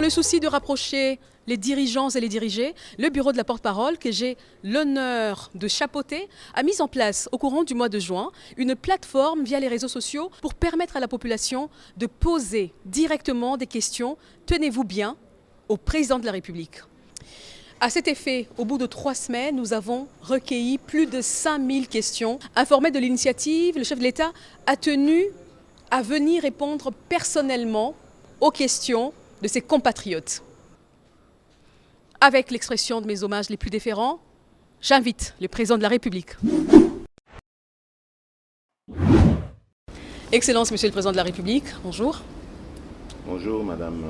le souci de rapprocher les dirigeants et les dirigés, le bureau de la porte-parole que j'ai l'honneur de chapeauter a mis en place au courant du mois de juin une plateforme via les réseaux sociaux pour permettre à la population de poser directement des questions, tenez-vous bien, au président de la République. À cet effet, au bout de 3 semaines, nous avons recueilli plus de 5000 questions. Informé de l'initiative, le chef de l'État a tenu à venir répondre personnellement aux questions de ses compatriotes. Avec l'expression de mes hommages les plus déférents, j'invite le président de la République. Excellence, Monsieur le Président de la République, bonjour. Bonjour, Madame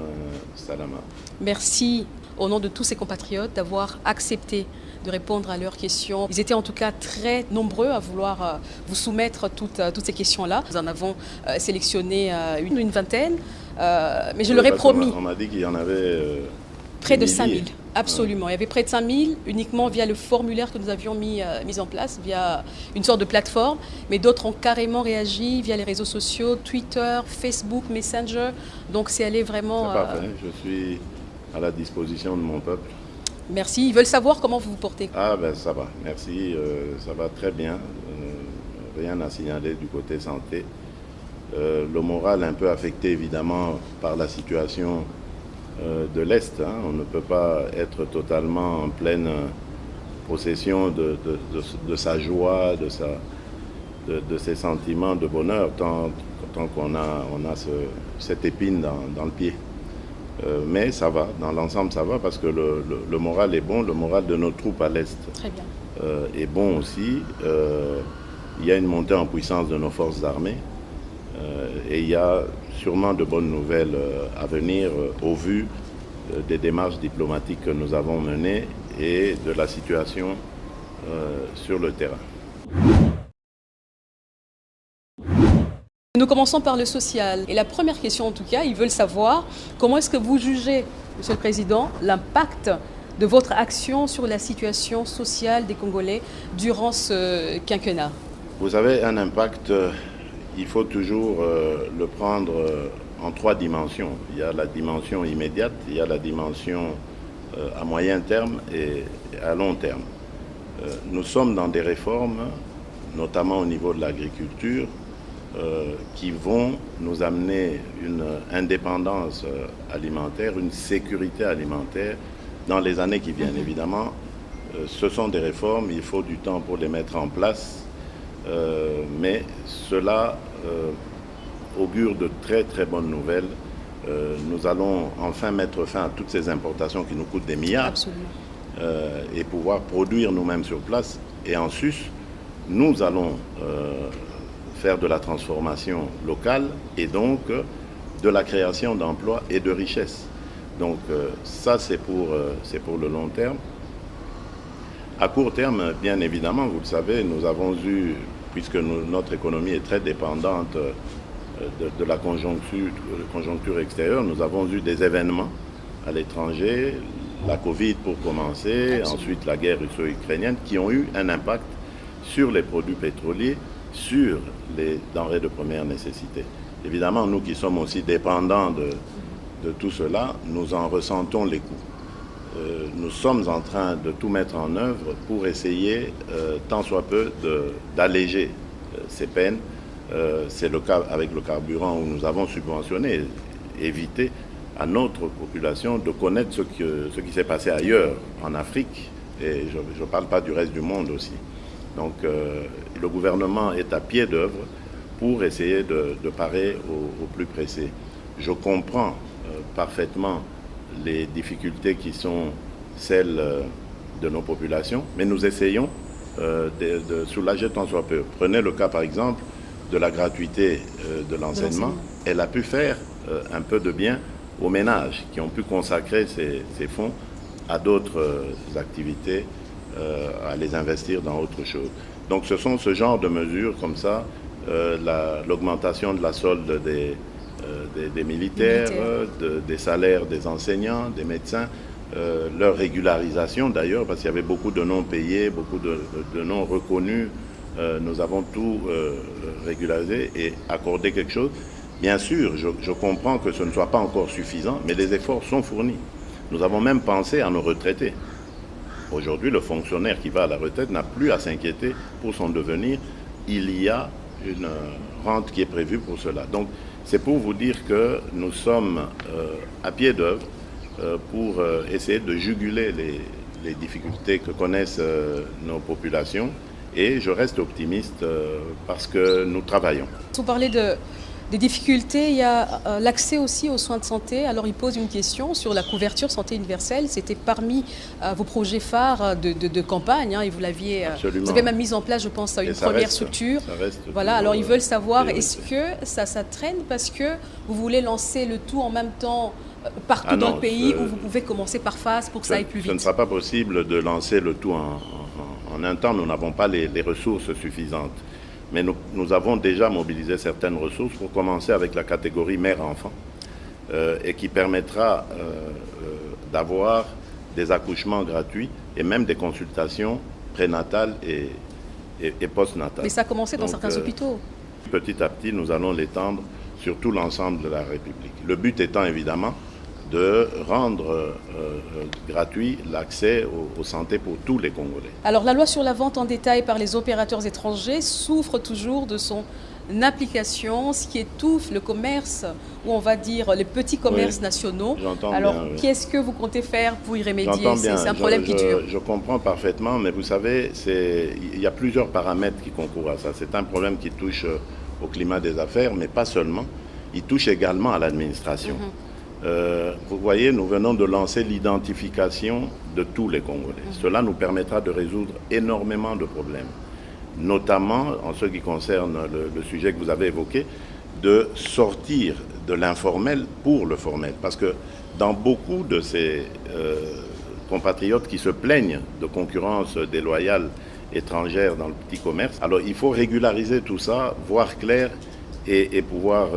Salama. Merci au nom de tous ces compatriotes d'avoir accepté de répondre à leurs questions. Ils étaient en tout cas très nombreux à vouloir vous soumettre toutes ces questions-là. Nous en avons sélectionné une vingtaine, mais je leur ai promis. On m'a dit qu'il y en avait près de 5000, absolument. Il y avait près de 5000 uniquement via le formulaire que nous avions mis en place, via une sorte de plateforme. Mais d'autres ont carrément réagi via les réseaux sociaux, Twitter, Facebook, Messenger. Donc c'est allé vraiment... C'est parfait, je suis à la disposition de mon peuple. Merci. Ils veulent savoir comment vous vous portez. Ah ben ça va, merci, ça va très bien. Rien à signaler du côté santé. Le moral un peu affecté évidemment par la situation de l'Est. On ne peut pas être totalement en pleine possession de sa joie, de ses sentiments de bonheur, tant qu'on a cette épine dans le pied. Mais ça va, dans l'ensemble ça va, parce que le moral est bon, le moral de nos troupes à l'Est est bon aussi. Il y a une montée en puissance de nos forces armées et il y a sûrement de bonnes nouvelles à venir au vu des démarches diplomatiques que nous avons menées et de la situation sur le terrain. Nous commençons par le social. Et la première question, en tout cas, ils veulent savoir comment est-ce que vous jugez, Monsieur le Président, l'impact de votre action sur la situation sociale des Congolais durant ce quinquennat. Vous avez un impact, il faut toujours le prendre en 3 dimensions. Il y a la dimension immédiate, il y a la dimension à moyen terme et à long terme. Nous sommes dans des réformes, notamment au niveau de l'agriculture, qui vont nous amener une indépendance alimentaire, une sécurité alimentaire dans les années qui viennent. Évidemment, ce sont des réformes, il faut du temps pour les mettre en place, mais cela augure de très très bonnes nouvelles. Nous allons enfin mettre fin à toutes ces importations qui nous coûtent des milliards et pouvoir produire nous-mêmes sur place. Et en sus, nous allons faire de la transformation locale et donc de la création d'emplois et de richesses. Donc ça, c'est pour le long terme. À court terme, bien évidemment, vous le savez, nous avons eu, puisque notre économie est très dépendante de la conjoncture extérieure, nous avons eu des événements à l'étranger, la Covid pour commencer, ensuite la guerre russo-ukrainienne, qui ont eu un impact sur les produits pétroliers, sur les denrées de première nécessité. Évidemment, nous qui sommes aussi dépendants de tout cela, nous en ressentons les coûts. Nous sommes en train de tout mettre en œuvre pour essayer, tant soit peu, d'alléger ces peines. C'est le cas avec le carburant où nous avons subventionné, éviter à notre population de connaître ce qui s'est passé ailleurs, en Afrique, et je ne parle pas du reste du monde aussi. Donc le gouvernement est à pied d'œuvre pour essayer de parer au plus pressé. Je comprends parfaitement les difficultés qui sont celles de nos populations, mais nous essayons de soulager tant soit peu. Prenez le cas par exemple de la gratuité de l'enseignement. Elle a pu faire un peu de bien aux ménages qui ont pu consacrer ces fonds à d'autres activités, à les investir dans autre chose. Donc ce sont ce genre de mesures comme ça, l'augmentation de la solde des militaires, des salaires des enseignants, des médecins, leur régularisation d'ailleurs, parce qu'il y avait beaucoup de non payés, beaucoup de non reconnus. Nous avons tout régularisé et accordé quelque chose. Bien sûr, je comprends que ce ne soit pas encore suffisant, mais les efforts sont fournis. Nous avons même pensé à nos retraités. Aujourd'hui, le fonctionnaire qui va à la retraite n'a plus à s'inquiéter pour son devenir. Il y a une rente qui est prévue pour cela. Donc, c'est pour vous dire que nous sommes à pied d'œuvre pour essayer de juguler les difficultés que connaissent nos populations. Et je reste optimiste parce que nous travaillons. Vous parlez des difficultés, il y a l'accès aussi aux soins de santé. Alors il pose une question sur la couverture santé universelle. C'était parmi vos projets phares de campagne, hein, et vous avez même mis en place, je pense, une première structure. Voilà, alors ils veulent savoir, est-ce que ça traîne parce que vous voulez lancer le tout en même temps partout dans le pays, ou vous pouvez commencer par phase pour que ça aille plus vite? Ce ne sera pas possible de lancer le tout en un temps. Nous n'avons pas les ressources suffisantes. Mais nous avons déjà mobilisé certaines ressources pour commencer avec la catégorie mère-enfant et qui permettra d'avoir des accouchements gratuits et même des consultations prénatales et postnatales. Mais ça a commencé dans certains hôpitaux. Petit à petit, nous allons l'étendre sur tout l'ensemble de la République. Le but étant évidemment de rendre gratuit l'accès aux santé pour tous les Congolais. Alors la loi sur la vente en détail par les opérateurs étrangers souffre toujours de son application, ce qui étouffe le commerce, ou on va dire les petits commerces nationaux. Alors qu'est-ce que vous comptez faire pour y remédier? C'est un problème qui dure. Je comprends parfaitement, mais vous savez, il y a plusieurs paramètres qui concourent à ça. C'est un problème qui touche au climat des affaires, mais pas seulement. Il touche également à l'administration. Vous voyez, nous venons de lancer l'identification de tous les Congolais. Cela nous permettra de résoudre énormément de problèmes, notamment en ce qui concerne le sujet que vous avez évoqué, de sortir de l'informel pour le formel. Parce que dans beaucoup de ces compatriotes qui se plaignent de concurrence déloyale étrangère dans le petit commerce, alors il faut régulariser tout ça, voir clair et pouvoir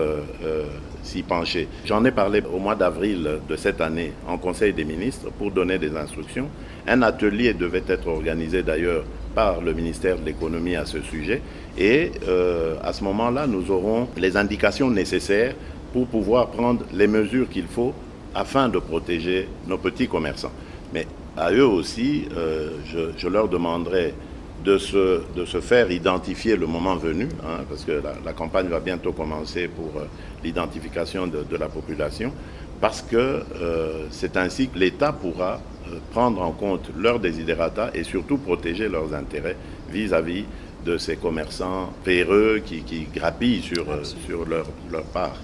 s'y pencher. J'en ai parlé au mois d'avril de cette année en Conseil des ministres pour donner des instructions. Un atelier devait être organisé d'ailleurs par le ministère de l'économie à ce sujet et à ce moment-là, nous aurons les indications nécessaires pour pouvoir prendre les mesures qu'il faut afin de protéger nos petits commerçants. Mais à eux aussi, je leur demanderai de se faire identifier le moment venu, hein, parce que la campagne va bientôt commencer pour l'identification de la population, parce que c'est ainsi que l'État pourra prendre en compte leurs desiderata et surtout protéger leurs intérêts vis-à-vis de ces commerçants véreux qui grappillent sur leur part.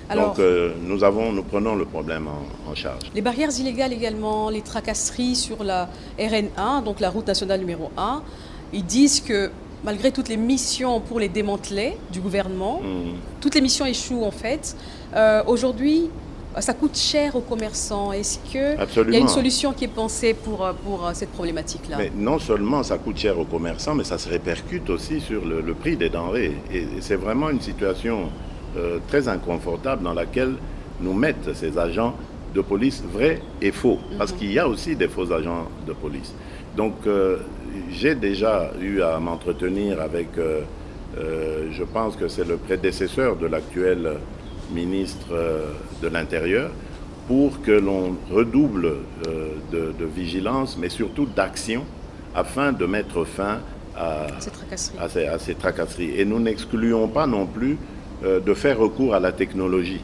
Alors, donc nous prenons le problème en charge. Les barrières illégales également, les tracasseries sur la RN1, donc la route nationale numéro 1, ils disent que malgré toutes les missions pour les démanteler du gouvernement, toutes les missions échouent en fait. Aujourd'hui, ça coûte cher aux commerçants. Est-ce qu'il y a une solution qui est pensée pour cette problématique-là? Mais non seulement ça coûte cher aux commerçants, mais ça se répercute aussi sur le prix des denrées. Et c'est vraiment une situation très inconfortable dans laquelle nous mettent ces agents de police vrais et faux. Parce qu'il y a aussi des faux agents de police. Donc j'ai déjà eu à m'entretenir avec, je pense que c'est le prédécesseur de l'actuel ministre de l'Intérieur, pour que l'on redouble de vigilance, mais surtout d'action, afin de mettre fin à ces tracasseries. Et nous n'excluons pas non plus de faire recours à la technologie.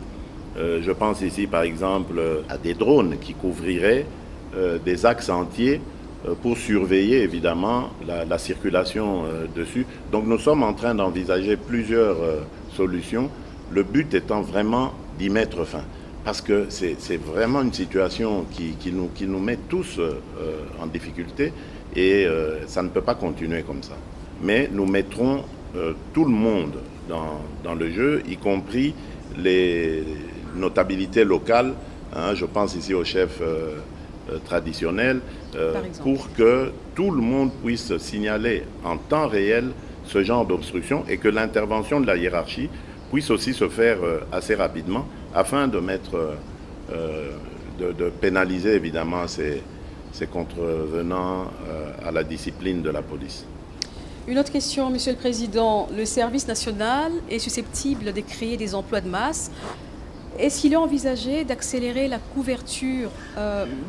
Je pense ici par exemple à des drones qui couvriraient des axes entiers pour surveiller évidemment la circulation dessus. Donc nous sommes en train d'envisager plusieurs solutions, le but étant vraiment d'y mettre fin. Parce que c'est vraiment une situation qui nous met tous en difficulté et ça ne peut pas continuer comme ça. Mais nous mettrons tout le monde dans le jeu, y compris les notabilités locales, hein, je pense ici au chef traditionnel, pour que tout le monde puisse signaler en temps réel ce genre d'obstruction et que l'intervention de la hiérarchie puisse aussi se faire assez rapidement afin de de pénaliser évidemment ces contrevenants à la discipline de la police. Une autre question, Monsieur le Président. Le service national est susceptible de créer des emplois de masse. Est-ce qu'il est envisagé d'accélérer la couverture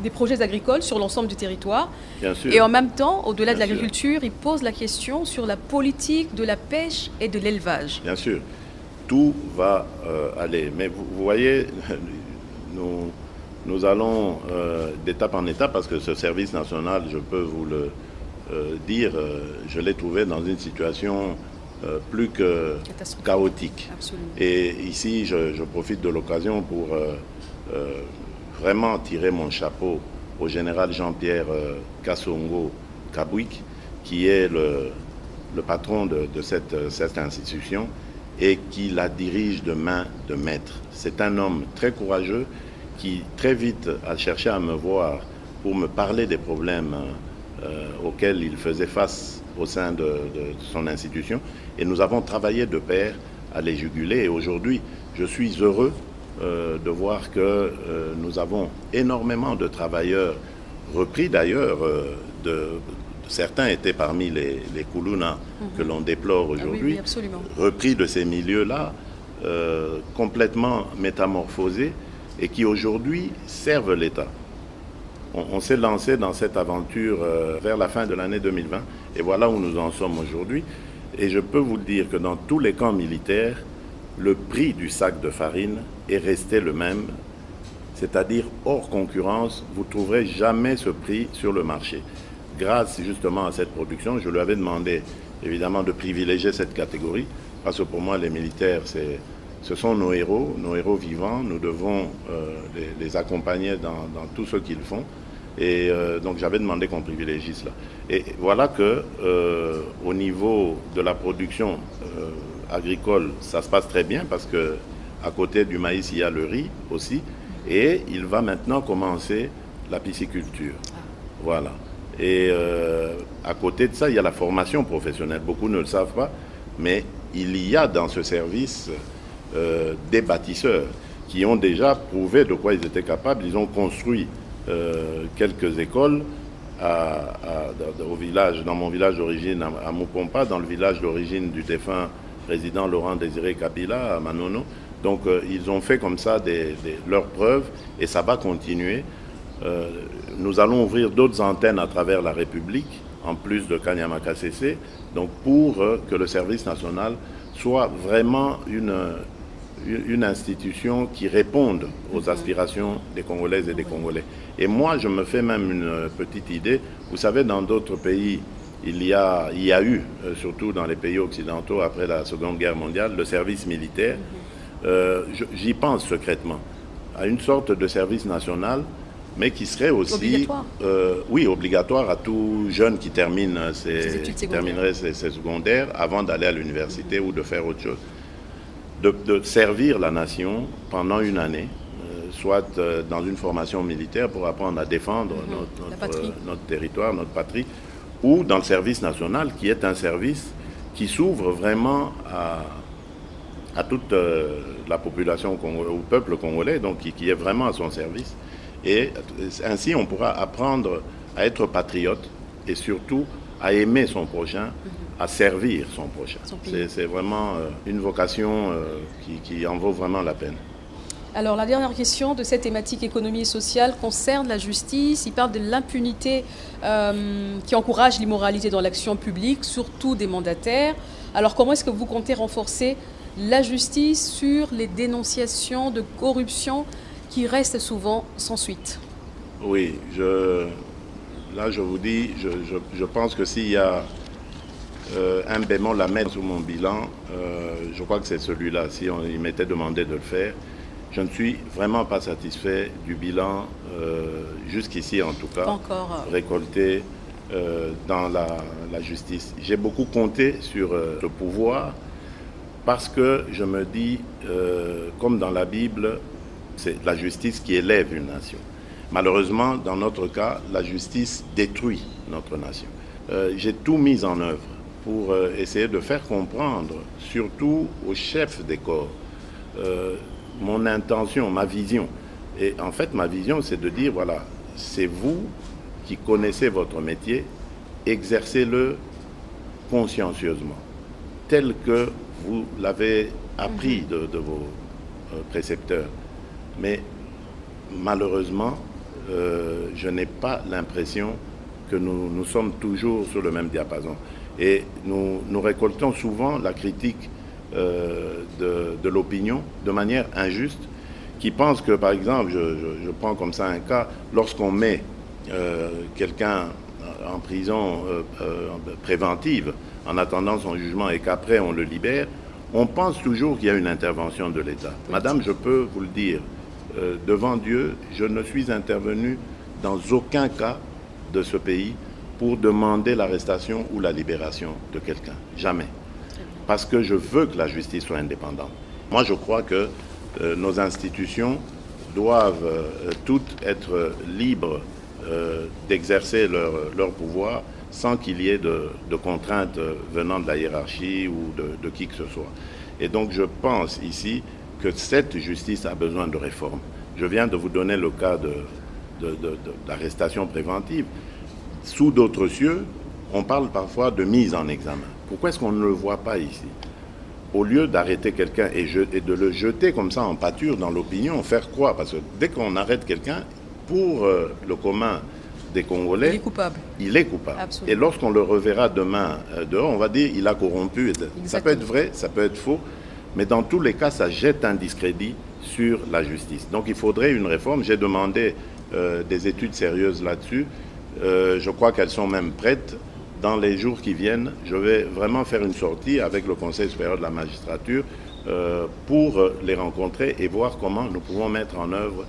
des projets agricoles sur l'ensemble du territoire? Bien sûr. Et en même temps, au-delà de Bien sûr. l'agriculture, il pose la question sur la politique de la pêche et de l'élevage. Bien sûr, tout va aller. Mais vous voyez, nous allons d'étape en étape parce que ce service national, je peux vous le dire, je l'ai trouvé dans une situation plus que chaotique. Absolument. Et ici, je profite de l'occasion pour vraiment tirer mon chapeau au général Jean-Pierre Kassongo Kabouik, qui est le patron de cette institution et qui la dirige de main de maître. C'est un homme très courageux qui très vite a cherché à me voir pour me parler des problèmes auxquels il faisait face au sein de son institution. Et nous avons travaillé de pair à les juguler. Et aujourd'hui, je suis heureux de voir que nous avons énormément de travailleurs repris d'ailleurs. Certains étaient parmi les Koulouna que l'on déplore aujourd'hui, repris de ces milieux-là, complètement métamorphosés et qui aujourd'hui servent l'État. On s'est lancé dans cette aventure vers la fin de l'année 2020 et voilà où nous en sommes aujourd'hui. Et je peux vous dire que dans tous les camps militaires, le prix du sac de farine est resté le même, c'est-à-dire hors concurrence, vous ne trouverez jamais ce prix sur le marché. Grâce justement à cette production, je lui avais demandé évidemment de privilégier cette catégorie parce que pour moi les militaires ce sont nos héros vivants, nous devons les accompagner dans tout ce qu'ils font. Et donc j'avais demandé qu'on privilégie cela. Et voilà que au niveau de la production agricole, ça se passe très bien parce que à côté du maïs, il y a le riz aussi. Et il va maintenant commencer la pisciculture. Voilà. Et à côté de ça, il y a la formation professionnelle. Beaucoup ne le savent pas, mais il y a dans ce service des bâtisseurs qui ont déjà prouvé de quoi ils étaient capables. Ils ont construit quelques écoles au village, dans mon village d'origine à Mupompa, dans le village d'origine du défunt président Laurent Désiré Kabila à Manono. Donc ils ont fait comme ça leurs preuves et ça va continuer. Nous allons ouvrir d'autres antennes à travers la République, en plus de Kanyama-KCC, donc pour que le service national soit vraiment une institution qui réponde aux aspirations des Congolaises et des Congolais. Et moi, je me fais même une petite idée. Vous savez, dans d'autres pays, il y a eu, surtout dans les pays occidentaux, après la Seconde Guerre mondiale, le service militaire. J'y pense secrètement, à une sorte de service national, mais qui serait aussi obligatoire. Oui, obligatoire à tout jeune qui terminerait ses secondaires avant d'aller à l'université ou de faire autre chose. De servir la nation pendant une année, soit dans une formation militaire pour apprendre à défendre notre territoire, notre patrie, ou dans le service national, qui est un service qui s'ouvre vraiment à toute la population congolaise, au peuple congolais, donc qui est vraiment à son service. Et ainsi, on pourra apprendre à être patriote et surtout à aimer son prochain, à servir son prochain. C'est vraiment une vocation qui en vaut vraiment la peine. Alors la dernière question de cette thématique économie et sociale concerne la justice. Il parle de l'impunité qui encourage l'immoralité dans l'action publique, surtout des mandataires. Alors comment est-ce que vous comptez renforcer la justice sur les dénonciations de corruption qui restent souvent sans suite? Oui, là je vous dis, je pense que s'il y a un bémol à mettre sur mon bilan, je crois que c'est celui-là. Si il m'était demandé de le faire, je ne suis vraiment pas satisfait du bilan, jusqu'ici en tout cas, récolté dans la justice. J'ai beaucoup compté sur le pouvoir parce que je me dis, comme dans la Bible, c'est la justice qui élève une nation. Malheureusement, dans notre cas, la justice détruit notre nation. J'ai tout mis en œuvre pour essayer de faire comprendre, surtout aux chefs des corps, mon intention, ma vision. Et en fait, ma vision, c'est de dire, voilà, c'est vous qui connaissez votre métier, exercez-le consciencieusement, tel que vous l'avez appris de vos précepteurs. Mais malheureusement, je n'ai pas l'impression que nous sommes toujours sur le même diapason. Et nous récoltons souvent la critique de l'opinion de manière injuste, qui pense que, par exemple, je prends comme ça un cas, lorsqu'on met quelqu'un en prison préventive en attendant son jugement et qu'après on le libère, on pense toujours qu'il y a une intervention de l'État. Madame, je peux vous le dire, devant Dieu, je ne suis intervenu dans aucun cas de ce pays pour demander l'arrestation ou la libération de quelqu'un. Jamais. Parce que je veux que la justice soit indépendante. Moi, je crois que nos institutions doivent toutes être libres d'exercer leur pouvoir sans qu'il y ait de contraintes venant de la hiérarchie ou de qui que ce soit. Et donc je pense ici que cette justice a besoin de réforme. Je viens de vous donner le cas d'arrestation préventive. Sous d'autres cieux, on parle parfois de mise en examen. Pourquoi est-ce qu'on ne le voit pas ici? Au lieu d'arrêter quelqu'un et de le jeter comme ça en pâture dans l'opinion, faire quoi? Parce que dès qu'on arrête quelqu'un, pour le commun des Congolais, il est coupable. Il est coupable. Absolument. Et lorsqu'on le reverra demain dehors, on va dire il a corrompu. Exactement. Ça peut être vrai, ça peut être faux, mais dans tous les cas, ça jette un discrédit sur la justice. Donc il faudrait une réforme. J'ai demandé des études sérieuses là-dessus. Je crois qu'elles sont même prêtes. Dans les jours qui viennent, je vais vraiment faire une sortie avec le Conseil supérieur de la magistrature pour les rencontrer et voir comment nous pouvons mettre en œuvre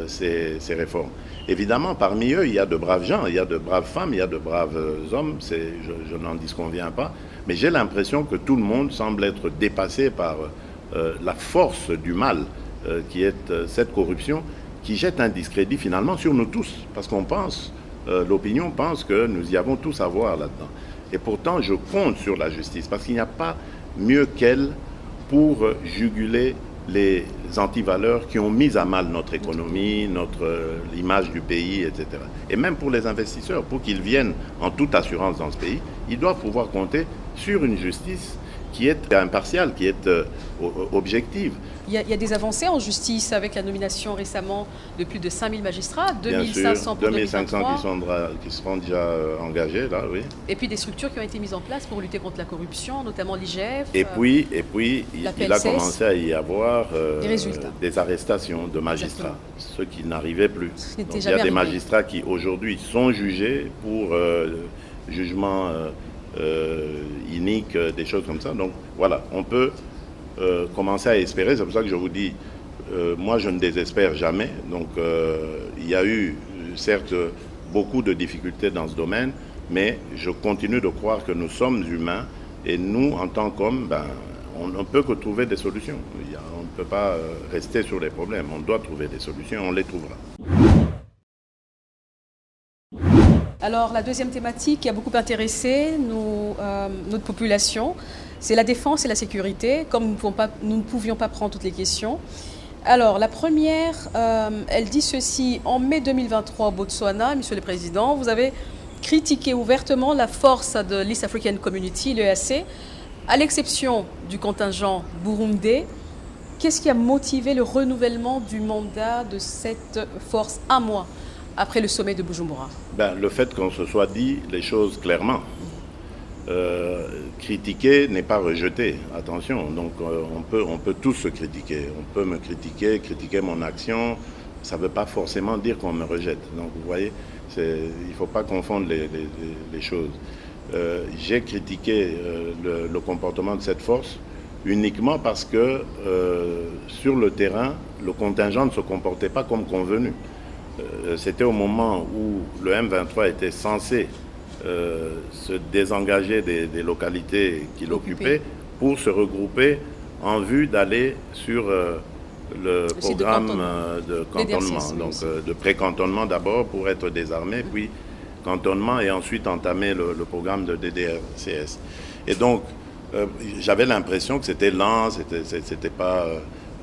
ces réformes. Évidemment, parmi eux, il y a de braves gens, il y a de braves femmes, il y a de braves hommes, je n'en disconviens pas, mais j'ai l'impression que tout le monde semble être dépassé par la force du mal qui est cette corruption, qui jette un discrédit finalement sur nous tous, parce qu'on pense, l'opinion pense que nous y avons tous à voir là-dedans. Et pourtant, je compte sur la justice, parce qu'il n'y a pas mieux qu'elle pour juguler les antivaleurs qui ont mis à mal notre économie, l'image du pays, etc. Et même pour les investisseurs, pour qu'ils viennent en toute assurance dans ce pays, ils doivent pouvoir compter sur une justice qui est impartiale, qui est objective. Il y a des avancées en justice avec la nomination récemment de plus de 5000 magistrats, 2500 pour 2500 qui seront déjà engagés, là, oui. Et puis des structures qui ont été mises en place pour lutter contre la corruption, notamment l'IGF. Et puis il a commencé à y avoir des arrestations de magistrats, ceux qui n'arrivaient plus. Donc, il y a des magistrats qui aujourd'hui sont jugés pour jugement inique, des choses comme ça. Donc voilà, on peut commencer à espérer. C'est pour ça que je vous dis, moi je ne désespère jamais. Donc il y a eu certes beaucoup de difficultés dans ce domaine, mais je continue de croire que nous sommes humains et nous, en tant qu'hommes, on ne peut que trouver des solutions. On ne peut pas rester sur les problèmes. On doit trouver des solutions, on les trouvera. Alors la deuxième thématique qui a beaucoup intéressé notre population, c'est la défense et la sécurité, comme nous ne pouvions pas prendre toutes les questions. Alors la première, elle dit ceci: en mai 2023 au Botswana, Monsieur le Président, vous avez critiqué ouvertement la force de l'East African Community, l'EAC, à l'exception du contingent burundais. Qu'est-ce qui a motivé le renouvellement du mandat de cette force un mois après le sommet de Bujumbura? Le fait qu'on se soit dit les choses clairement. Critiquer n'est pas rejeter, attention. Donc on peut tous se critiquer. On peut me critiquer mon action. Ça ne veut pas forcément dire qu'on me rejette. Donc vous voyez, il ne faut pas confondre les choses. J'ai critiqué le comportement de cette force uniquement parce que sur le terrain, le contingent ne se comportait pas comme convenu. C'était au moment où le M23 était censé se désengager des localités qu'il occupait pour se regrouper en vue d'aller sur le programme de cantonnement, donc de pré-cantonnement d'abord pour être désarmé, puis cantonnement et ensuite entamer le programme de DDRCS. Et donc j'avais l'impression que c'était lent, c'était pas,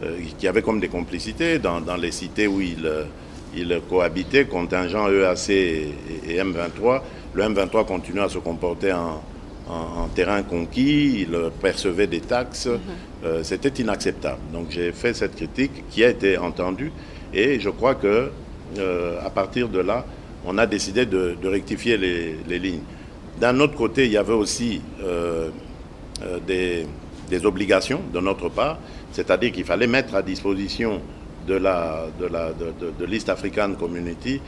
qu'il y avait comme des complicités dans les cités où ils cohabitaient, contingent EAC et M23. Le M23 continue à se comporter en terrain conquis, ils percevaient des taxes. C'était inacceptable. Donc j'ai fait cette critique qui a été entendue et je crois que à partir de là, on a décidé de rectifier les lignes. D'un autre côté, il y avait aussi des obligations de notre part, c'est-à-dire qu'il fallait mettre à disposition de l'East African Community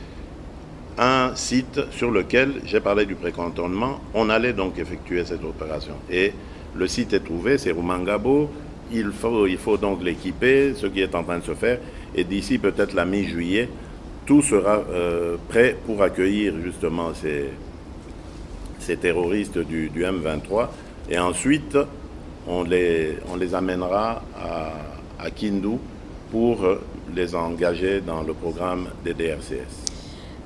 un site sur lequel, j'ai parlé du précantonnement, on allait donc effectuer cette opération. Et le site est trouvé, c'est Rumangabo, il faut donc l'équiper, ce qui est en train de se faire, et d'ici peut-être la mi-juillet, tout sera prêt pour accueillir justement ces terroristes du M23, et ensuite on les amènera à Kindu pour les engager dans le programme des DRCS.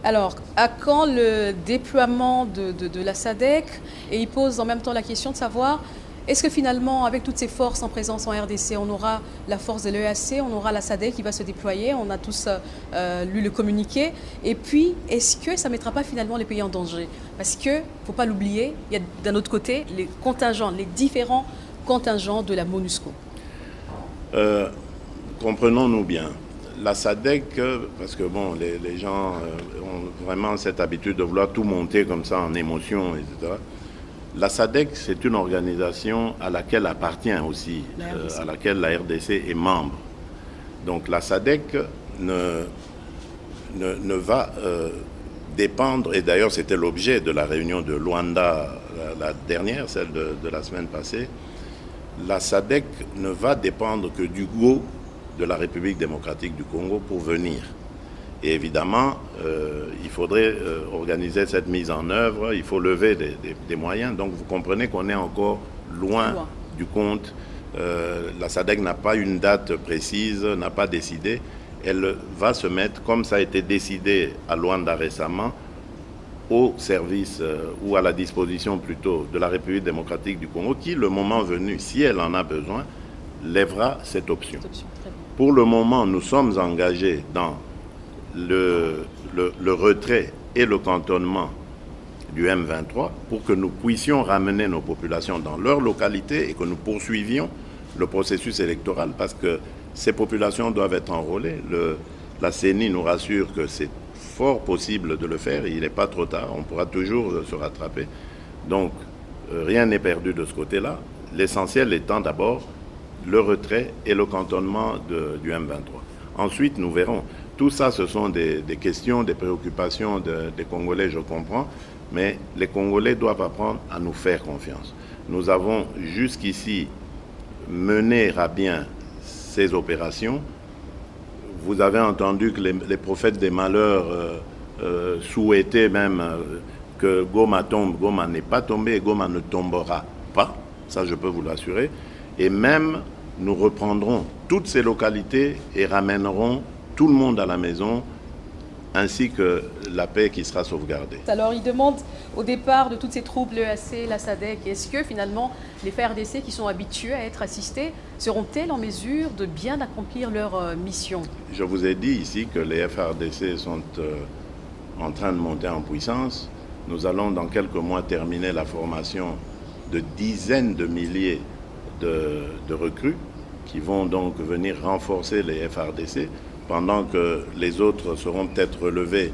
Alors, à quand le déploiement de la SADC? Et il pose en même temps la question de savoir, est-ce que finalement, avec toutes ces forces en présence en RDC, on aura la force de l'EAC, on aura la SADC qui va se déployer, on a tous lu le communiqué. Et puis, est-ce que ça ne mettra pas finalement les pays en danger? Parce qu'il ne faut pas l'oublier, il y a d'un autre côté les contingents, les différents contingents de la MONUSCO. Comprenons-nous bien. La SADC, parce que bon, les gens ont vraiment cette habitude de vouloir tout monter comme ça en émotion, etc. La SADC, c'est une organisation à laquelle appartient aussi, à laquelle la RDC est membre. Donc la SADC ne va dépendre, et d'ailleurs c'était l'objet de la réunion de Luanda, la dernière, celle de la semaine passée, la SADC ne va dépendre que du go de la République démocratique du Congo pour venir. Et évidemment, il faudrait organiser cette mise en œuvre, il faut lever des moyens. Donc vous comprenez qu'on est encore loin du compte. La SADC n'a pas une date précise, n'a pas décidé. Elle va se mettre, comme ça a été décidé à Luanda récemment, au service ou à la disposition plutôt de la République démocratique du Congo, qui, le moment venu, si elle en a besoin, lèvera cette option. Pour le moment, nous sommes engagés dans le retrait et le cantonnement du M23 pour que nous puissions ramener nos populations dans leur localité et que nous poursuivions le processus électoral parce que ces populations doivent être enrôlées. La CENI nous rassure que c'est fort possible de le faire, il n'est pas trop tard, on pourra toujours se rattraper. Donc, rien n'est perdu de ce côté-là. L'essentiel étant d'abord le retrait et le cantonnement du M23. Ensuite, nous verrons. Tout ça, ce sont des questions, des préoccupations des Congolais, je comprends, mais les Congolais doivent apprendre à nous faire confiance. Nous avons jusqu'ici mené à bien ces opérations. Vous avez entendu que les prophètes des malheurs souhaitaient même que Goma tombe. Goma n'est pas tombé et Goma ne tombera pas. Ça, je peux vous l'assurer. Et même, nous reprendrons toutes ces localités et ramènerons tout le monde à la maison, ainsi que la paix qui sera sauvegardée. Alors, il demande au départ de toutes ces troupes, l'EAC, la SADC, est-ce que finalement les FARDC qui sont habitués à être assistés seront-elles en mesure de bien accomplir leur mission? Je vous ai dit ici que les FARDC sont en train de monter en puissance. Nous allons dans quelques mois terminer la formation de dizaines de milliers de recrues qui vont donc venir renforcer les FARDC pendant que les autres seront peut-être relevés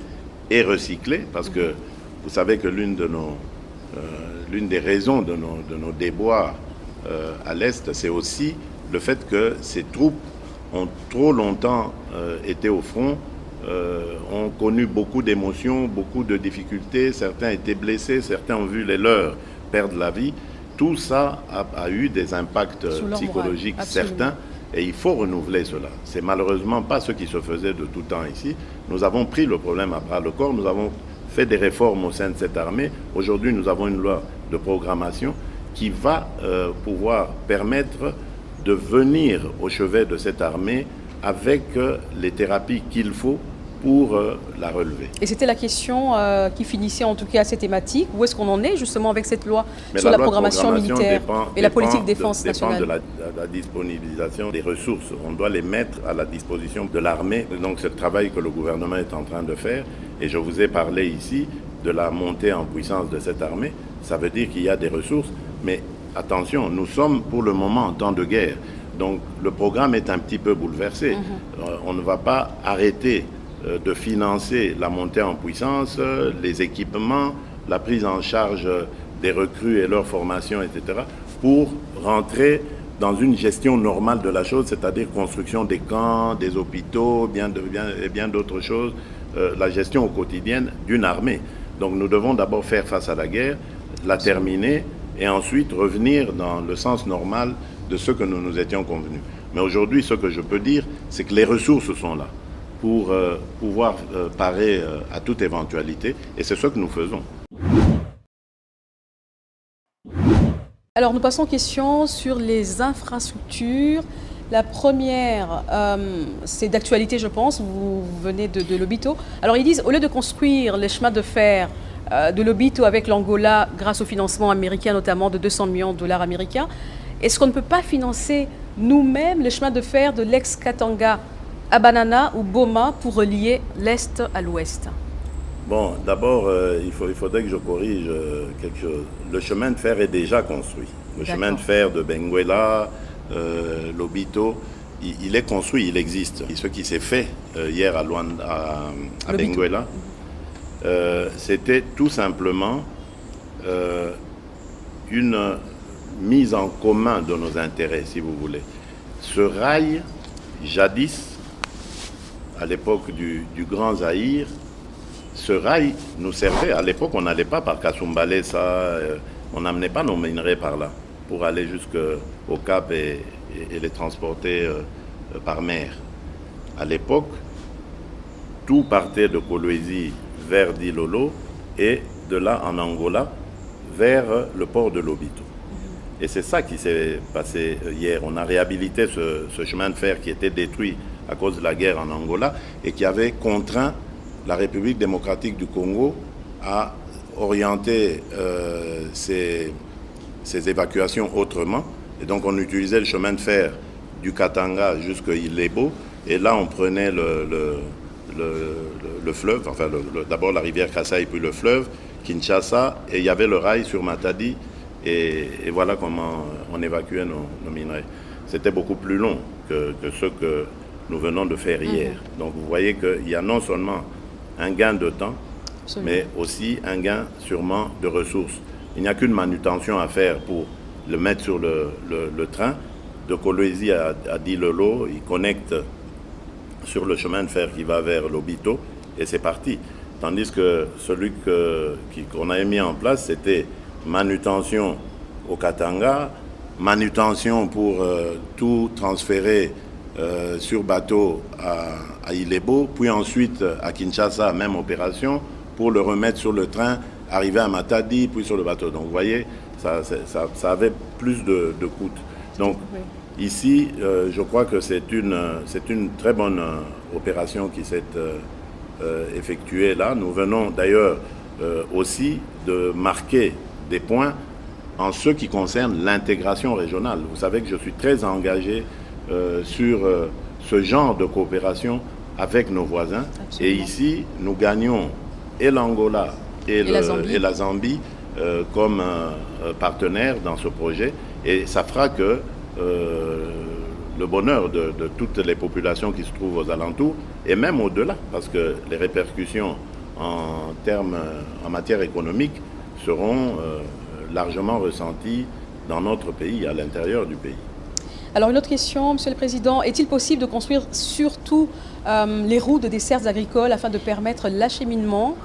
et recyclés parce que vous savez que l'une des raisons de nos déboires à l'Est, c'est aussi le fait que ces troupes ont trop longtemps été au front, ont connu beaucoup d'émotions, beaucoup de difficultés, certains étaient blessés, certains ont vu les leurs perdre la vie. Tout ça a eu des impacts psychologiques certains et il faut renouveler cela. C'est malheureusement pas ce qui se faisait de tout temps ici. Nous avons pris le problème à bras le corps, nous avons fait des réformes au sein de cette armée. Aujourd'hui, nous avons une loi de programmation qui va pouvoir permettre de venir au chevet de cette armée avec les thérapies qu'il faut pour la relever. Et c'était la question qui finissait en tout cas cette thématique. Où est-ce qu'on en est justement avec cette loi sur la programmation militaire et la politique de défense nationale? Dépend de la disponibilisation des ressources. On doit les mettre à la disposition de l'armée. Donc c'est le travail que le gouvernement est en train de faire. Et je vous ai parlé ici de la montée en puissance de cette armée, ça veut dire qu'il y a des ressources. Mais attention, nous sommes pour le moment en temps de guerre. Donc le programme est un petit peu bouleversé. On ne va pas arrêter de financer la montée en puissance, les équipements, la prise en charge des recrues et leur formation, etc., pour rentrer dans une gestion normale de la chose, c'est-à-dire construction des camps, des hôpitaux, et bien d'autres choses, la gestion au quotidien d'une armée. Donc nous devons d'abord faire face à la guerre, la terminer et ensuite revenir dans le sens normal de ce que nous nous étions convenus. Mais aujourd'hui, ce que je peux dire, c'est que les ressources sont là pour pouvoir parer à toute éventualité, et c'est ce que nous faisons. Alors nous passons aux questions sur les infrastructures. La première, c'est d'actualité, je pense, vous venez de Lobito. Alors ils disent, au lieu de construire les chemins de fer de Lobito avec l'Angola grâce au financement américain, notamment de 200 millions de dollars américains, est-ce qu'on ne peut pas financer nous-mêmes les chemins de fer de l'ex-Katanga à Banana ou Boma pour relier l'Est à l'Ouest? Bon, d'abord, il faudrait que je corrige quelque chose. Le chemin de fer est déjà construit. Le chemin de fer de Benguela, Lobito, il est construit, il existe. Et ce qui s'est fait hier à Benguela, c'était tout simplement une mise en commun de nos intérêts, si vous voulez. Ce rail, jadis, à l'époque du Grand Zaïre, ce rail nous servait. À l'époque, on n'allait pas par Kasumbalesa, on n'amenait pas nos minerais par là pour aller jusqu'au Cap et les transporter par mer. À l'époque, tout partait de Kolwezi vers Dilolo et de là en Angola vers le port de Lobito. Et c'est ça qui s'est passé hier. On a réhabilité ce chemin de fer qui était détruit à cause de la guerre en Angola et qui avait contraint la République démocratique du Congo à orienter ses évacuations autrement. Et donc on utilisait le chemin de fer du Katanga jusqu'à Ilebo. Et là on prenait le fleuve, enfin d'abord la rivière Kasaï puis le fleuve, Kinshasa, et il y avait le rail sur Matadi. Et voilà comment on évacuait nos minerais. C'était beaucoup plus long que ce que nous venons de faire hier. Donc vous voyez qu'il y a non seulement un gain de temps, mais aussi un gain sûrement de ressources. Il n'y a qu'une manutention à faire pour le mettre sur le train. De Kolwezi à Dilolo, il connecte sur le chemin de fer qui va vers Lobito et c'est parti. Tandis que celui qu'on avait mis en place, c'était manutention au Katanga, manutention pour tout transférer sur bateau à Ilebo, puis ensuite à Kinshasa, même opération, pour le remettre sur le train, arriver à Matadi, puis sur le bateau. Donc vous voyez, ça avait plus de coûts. Donc ici, je crois que c'est une très bonne opération qui s'est effectuée là. Nous venons d'ailleurs aussi de marquer des points en ce qui concerne l'intégration régionale. Vous savez que je suis très engagé sur ce genre de coopération avec nos voisins. Absolument. Et ici, nous gagnons et l'Angola et la Zambie comme partenaires dans ce projet. Et ça fera que le bonheur de toutes les populations qui se trouvent aux alentours, et même au-delà, parce que les répercussions en matière économique seront largement ressenties dans notre pays, à l'intérieur du pays. Alors une autre question, Monsieur le Président, est-il possible de construire surtout les routes de dessertes agricoles afin de permettre l'acheminement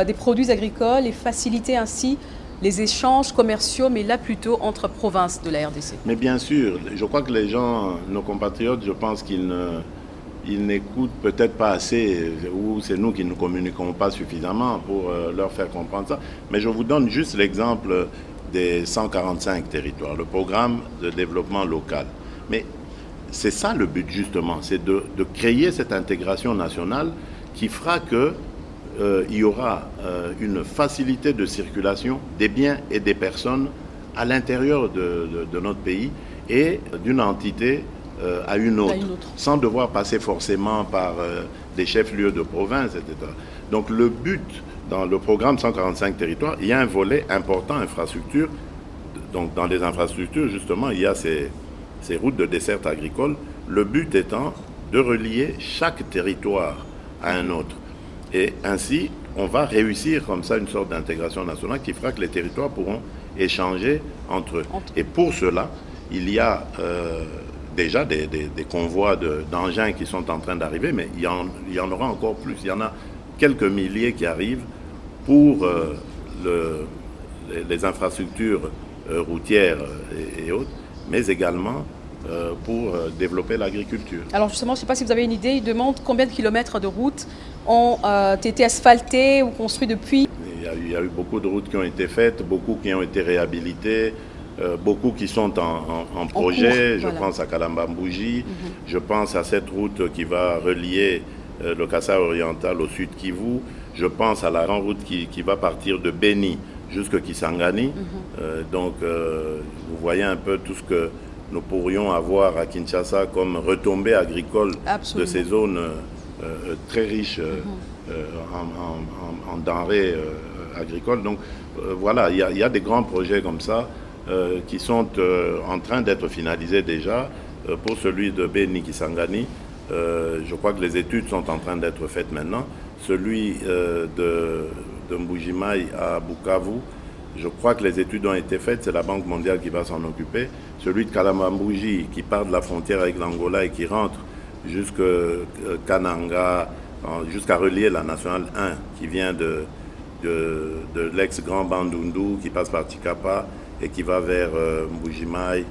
des produits agricoles et faciliter ainsi les échanges commerciaux, mais là plutôt entre provinces de la RDC? Mais bien sûr, je crois que les gens, nos compatriotes, je pense qu'ils n'écoutent peut-être pas assez, ou c'est nous qui ne communiquons pas suffisamment pour leur faire comprendre ça. Mais je vous donne juste l'exemple des 145 territoires, le programme de développement local. Mais c'est ça le but justement, c'est de créer cette intégration nationale qui fera que il y aura une facilité de circulation des biens et des personnes à l'intérieur de notre pays et d'une entité à une autre, sans devoir passer forcément par des chefs-lieux de province, etc. Donc le but, dans le programme 145 territoires, il y a un volet important, infrastructure. Donc dans les infrastructures, justement, il y a ces routes de desserte agricole. Le but étant de relier chaque territoire à un autre. Et ainsi, on va réussir comme ça une sorte d'intégration nationale qui fera que les territoires pourront échanger entre eux. Et pour cela, il y a déjà des convois d'engins qui sont en train d'arriver, mais il y en aura encore plus. Il y en a quelques milliers qui arrivent pour les infrastructures routières et autres, mais également pour développer l'agriculture. Alors justement, je ne sais pas si vous avez une idée, il demande combien de kilomètres de routes ont été asphaltés ou construits depuis. Il y a eu beaucoup de routes qui ont été faites, beaucoup qui ont été réhabilitées, beaucoup qui sont en projet. Je pense à Kalamba-Mbouji, je pense à cette route qui va relier le Kasaï oriental au sud Kivu, je pense à la grande route qui va partir de Beni jusqu'à Kisangani. Donc vous voyez un peu tout ce que nous pourrions avoir à Kinshasa comme retombées agricoles de ces zones très riches en denrées agricoles. Donc voilà, il y a des grands projets comme ça qui sont en train d'être finalisés déjà. Pour celui de Beni Kisangani, je crois que les études sont en train d'être faites maintenant. Celui de Mbujimai à Bukavu, je crois que les études ont été faites, c'est la Banque mondiale qui va s'en occuper. Celui de Kalamba-Mbouji qui part de la frontière avec l'Angola et qui rentre jusqu'à Kananga, jusqu'à relier la nationale 1 qui vient de l'ex-Grand Bandundu, qui passe par Tikapa et qui va vers Mbujimai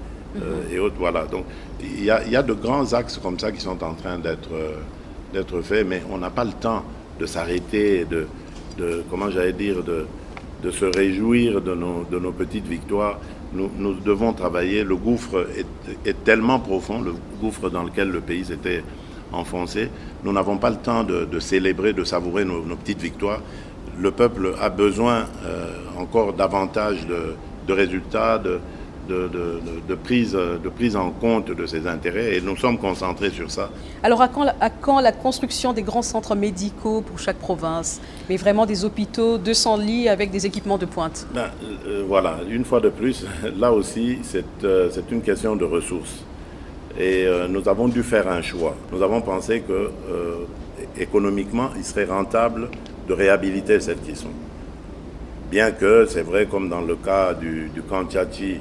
et autres. Voilà. Donc il y a de grands axes comme ça qui sont en train d'être faits, mais on n'a pas le temps de s'arrêter, comment j'allais dire, de se réjouir de nos petites victoires. Nous devons travailler. Le gouffre est tellement profond, le gouffre dans lequel le pays s'était enfoncé. Nous n'avons pas le temps de célébrer, de savourer nos petites victoires. Le peuple a besoin encore davantage de résultats, de prise en compte de ses intérêts, et nous sommes concentrés sur ça. Alors à quand la construction des grands centres médicaux pour chaque province, mais vraiment des hôpitaux, 200 lits avec des équipements de pointe? Voilà, une fois de plus, là aussi c'est une question de ressources, et nous avons dû faire un choix. Nous avons pensé que économiquement il serait rentable de réhabiliter celles qui sont. Bien que c'est vrai, comme dans le cas du camp Tchatchi,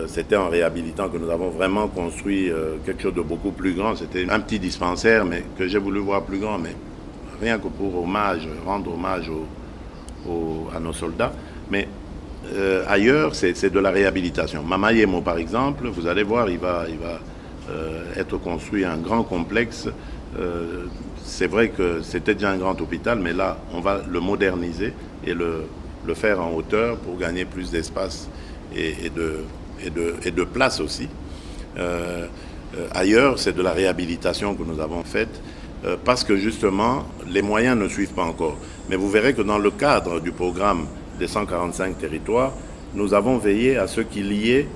c'était en réhabilitant que nous avons vraiment construit quelque chose de beaucoup plus grand. C'était un petit dispensaire, mais que j'ai voulu voir plus grand, mais rien que pour rendre hommage à nos soldats. Mais ailleurs, c'est de la réhabilitation. Mamayemo, par exemple, vous allez voir, il va être construit un grand complexe. C'est vrai que c'était déjà un grand hôpital, mais là, on va le moderniser et le faire en hauteur pour gagner plus d'espace et de place aussi. Ailleurs, c'est de la réhabilitation que nous avons faite parce que justement, les moyens ne suivent pas encore. Mais vous verrez que dans le cadre du programme des 145 territoires, nous avons veillé à ce qu'il y ait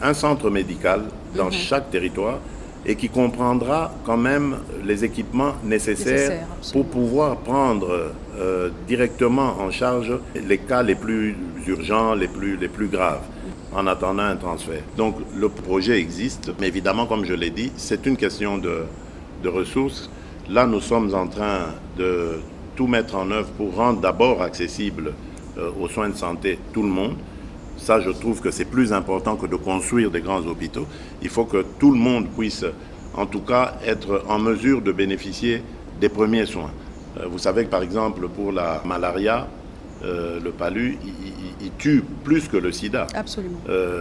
un centre médical dans chaque territoire et qui comprendra quand même les équipements nécessaires pour pouvoir prendre directement en charge les cas les plus urgents, les plus graves, en attendant un transfert. Donc le projet existe, mais évidemment, comme je l'ai dit, c'est une question de ressources. Là, nous sommes en train de tout mettre en œuvre pour rendre d'abord accessible aux soins de santé tout le monde. Ça, je trouve que c'est plus important que de construire des grands hôpitaux. Il faut que tout le monde puisse, en tout cas, être en mesure de bénéficier des premiers soins. Vous savez que, par exemple, pour la malaria, le palu, il tue plus que le sida. Absolument.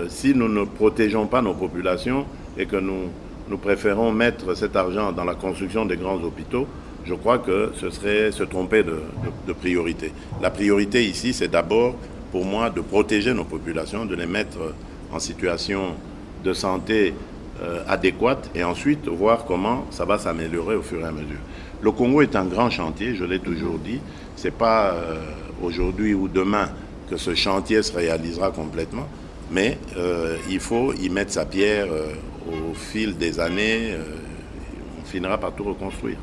Si nous ne protégeons pas nos populations et que nous préférons mettre cet argent dans la construction des grands hôpitaux, je crois que ce serait se tromper de priorité. La priorité ici, c'est d'abord, pour moi, de protéger nos populations, de les mettre en situation de santé adéquate et ensuite voir comment ça va s'améliorer au fur et à mesure. Le Congo est un grand chantier, je l'ai toujours dit. Ce n'est pas aujourd'hui ou demain que ce chantier se réalisera complètement, mais il faut y mettre sa pierre au fil des années, on finira par tout reconstruire.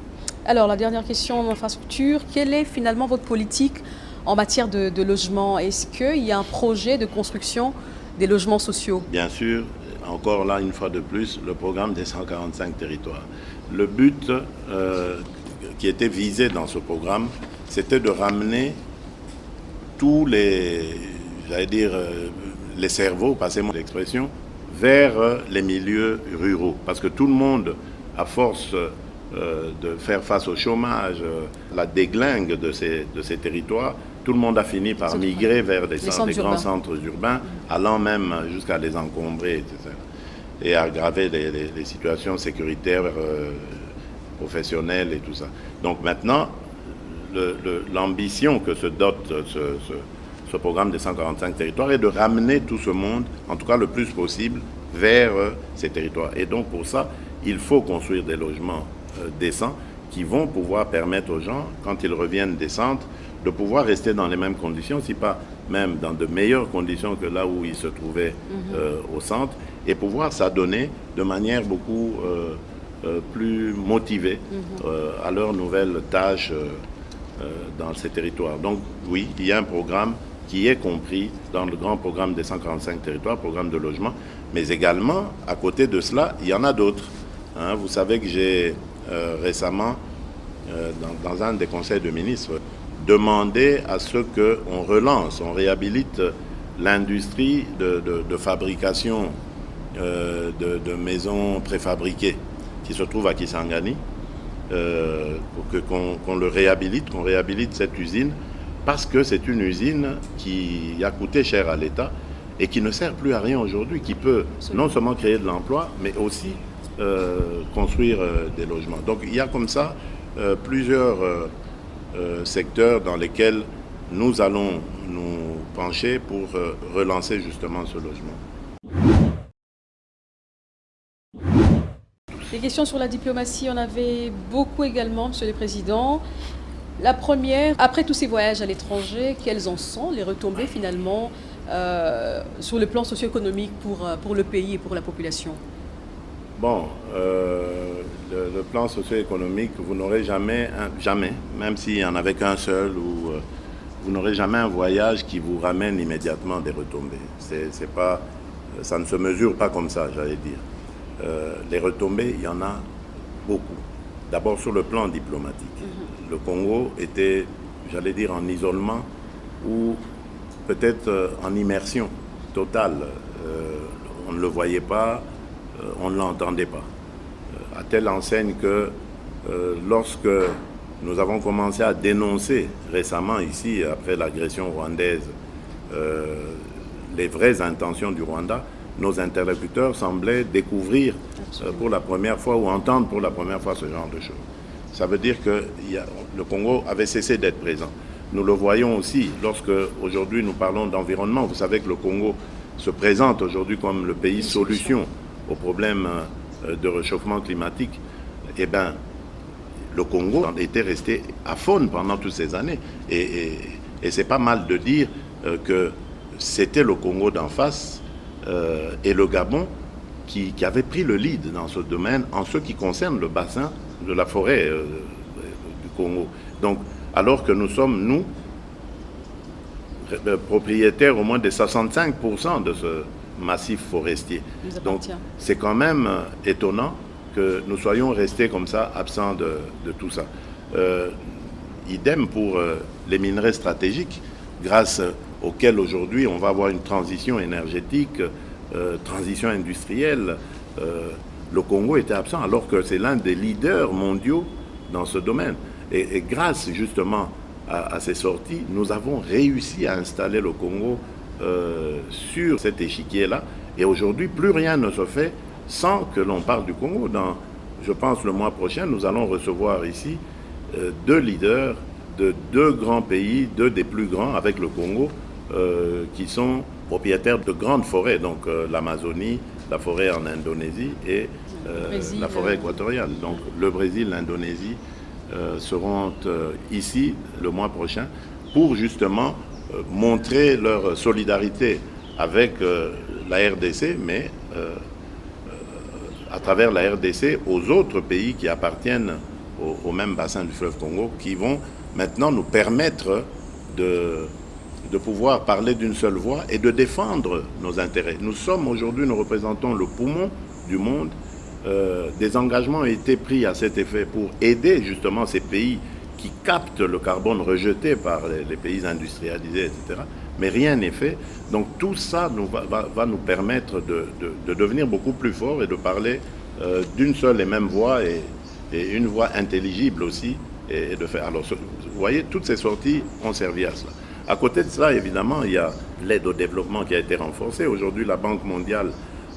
Alors, la dernière question en infrastructure, quelle est finalement votre politique en matière de logement? Est-ce qu'il y a un projet de construction des logements sociaux? Bien sûr, encore là, une fois de plus, le programme des 145 territoires. Le but qui était visé dans ce programme, c'était de ramener tous les, j'allais dire, les cerveaux, passez-moi l'expression, vers les milieux ruraux. Parce que tout le monde, à force de faire face au chômage, la déglingue de ces territoires, tout le monde a fini par migrer vers des grands centres urbains, allant même jusqu'à les encombrer, etc. Et aggraver les situations sécuritaires, professionnelles et tout ça. Donc maintenant, l'ambition que se dote ce programme des 145 territoires est de ramener tout ce monde, en tout cas le plus possible, vers ces territoires. Et donc pour ça, il faut construire des logements décents qui vont pouvoir permettre aux gens, quand ils reviennent des centres, de pouvoir rester dans les mêmes conditions, si pas même dans de meilleures conditions que là où ils se trouvaient au centre, et pouvoir s'adonner de manière beaucoup plus motivée à leurs nouvelles tâches dans ces territoires. Donc oui, il y a un programme qui est compris dans le grand programme des 145 territoires, programme de logement, mais également, à côté de cela, il y en a d'autres. Hein, vous savez que j'ai récemment, dans un des conseils de ministres, demandé à ce qu'on relance, on réhabilite l'industrie de fabrication de maisons préfabriquées qui se trouve à Kisangani, qu'on le réhabilite, qu'on réhabilite cette usine, parce que c'est une usine qui a coûté cher à l'État et qui ne sert plus à rien aujourd'hui, qui peut non seulement créer de l'emploi, mais aussi construire des logements. Donc il y a comme ça plusieurs secteurs dans lesquels nous allons nous pencher pour relancer justement ce logement. Des questions sur la diplomatie, on avait beaucoup également, Monsieur le Président. La première, après tous ces voyages à l'étranger, quelles en sont les retombées finalement sur le plan socio-économique pour le pays et pour la population? Bon, le plan socio-économique, vous n'aurez jamais, même s'il n'y en avait qu'un seul, vous n'aurez jamais un voyage qui vous ramène immédiatement des retombées. C'est pas, ça ne se mesure pas comme ça, j'allais dire. Les retombées, il y en a beaucoup. D'abord sur le plan diplomatique. Le Congo était, j'allais dire, en isolement ou peut-être en immersion totale. On ne le voyait pas, on ne l'entendait pas. À telle enseigne que lorsque nous avons commencé à dénoncer récemment ici, après l'agression rwandaise, les vraies intentions du Rwanda, nos interlocuteurs semblaient découvrir pour la première fois ou entendre pour la première fois ce genre de choses. Ça veut dire que le Congo avait cessé d'être présent. Nous le voyons aussi lorsque aujourd'hui nous parlons d'environnement. Vous savez que le Congo se présente aujourd'hui comme le pays solution aux problèmes de réchauffement climatique. Eh bien, le Congo était resté aphone pendant toutes ces années. Et c'est pas mal de dire que c'était le Congo d'en face et le Gabon qui avait pris le lead dans ce domaine en ce qui concerne le bassin de la forêt du Congo. Donc, alors que nous sommes, nous, propriétaires au moins de 65% de ce massif forestier. Donc, c'est quand même étonnant que nous soyons restés comme ça, absents de tout ça. Idem pour les minerais stratégiques, grâce auxquels aujourd'hui on va avoir une transition énergétique, transition industrielle. Le Congo était absent alors que c'est l'un des leaders mondiaux dans ce domaine. Et grâce justement à ces sorties, nous avons réussi à installer le Congo sur cet échiquier-là. Et aujourd'hui, plus rien ne se fait sans que l'on parle du Congo. Je pense le mois prochain, nous allons recevoir ici deux leaders de deux grands pays, deux des plus grands avec le Congo, qui sont propriétaires de grandes forêts, donc l'Amazonie, la forêt en Indonésie et la forêt équatoriale. Donc le Brésil, l'Indonésie seront ici le mois prochain pour justement montrer leur solidarité avec la RDC, mais à travers la RDC aux autres pays qui appartiennent au même bassin du fleuve Congo, qui vont maintenant nous permettre de pouvoir parler d'une seule voix et de défendre nos intérêts. Nous représentons le poumon du monde. Des engagements ont été pris à cet effet pour aider justement ces pays qui captent le carbone rejeté par les pays industrialisés, etc. Mais rien n'est fait. Donc tout ça va nous permettre de devenir beaucoup plus forts et de parler d'une seule et même voix et une voix intelligible aussi. Et de faire. Alors, vous voyez, toutes ces sorties ont servi à cela. À côté de ça, évidemment, il y a l'aide au développement qui a été renforcée. Aujourd'hui, la Banque mondiale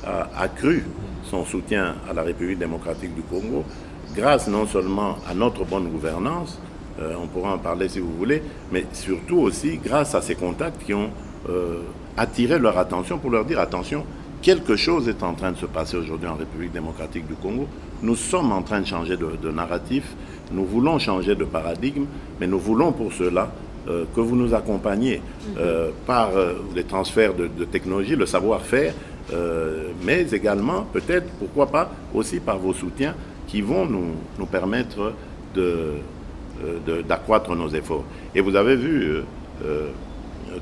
a accru son soutien à la République démocratique du Congo, grâce non seulement à notre bonne gouvernance, on pourra en parler si vous voulez, mais surtout aussi grâce à ces contacts qui ont attiré leur attention pour leur dire attention, quelque chose est en train de se passer aujourd'hui en République démocratique du Congo. Nous sommes en train de changer de narratif, nous voulons changer de paradigme, mais nous voulons pour cela que vous nous accompagniez par les transferts de technologie, le savoir-faire, mais également, peut-être, pourquoi pas, aussi par vos soutiens qui vont nous permettre d'accroître nos efforts. Et vous avez vu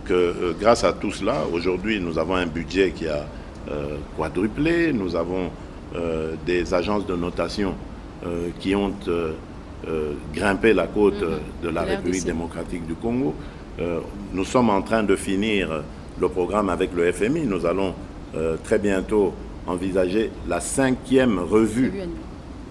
que grâce à tout cela, aujourd'hui, nous avons un budget qui a quadruplé, nous avons des agences de notation qui ont grimpé la côte de la République démocratique du Congo. Nous sommes en train de finir le programme avec le FMI. Nous allons très bientôt envisager la 5e revue.